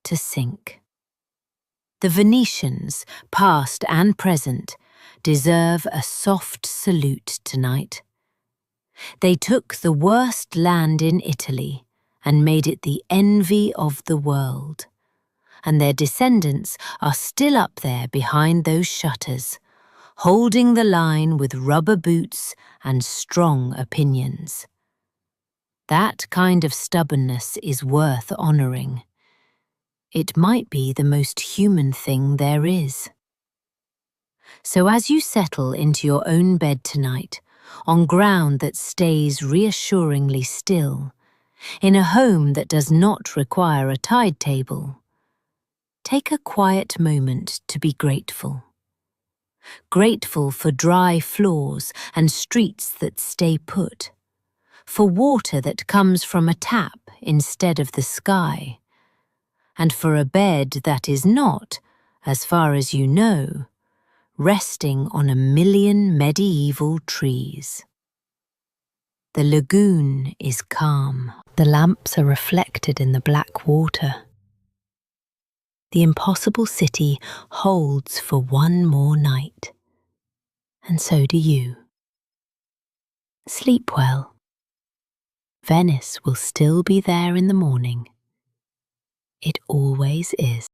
to sink. The Venetians, past and present, deserve a soft salute tonight. They took the worst land in Italy and made it the envy of the world, and their descendants are still up there behind those shutters, holding the line with rubber boots and strong opinions. That kind of stubbornness is worth honouring. It might be the most human thing there is. So as you settle into your own bed tonight, on ground that stays reassuringly still, in a home that does not require a tide table, take a quiet moment to be grateful. Grateful for dry floors and streets that stay put, for water that comes from a tap instead of the sky, and for a bed that is not, as far as you know, resting on 1,000,000 medieval trees. The lagoon is calm. The lamps are reflected in the black water. The impossible city holds for one more night, and so do you. Sleep well. Venice will still be there in the morning. It always is.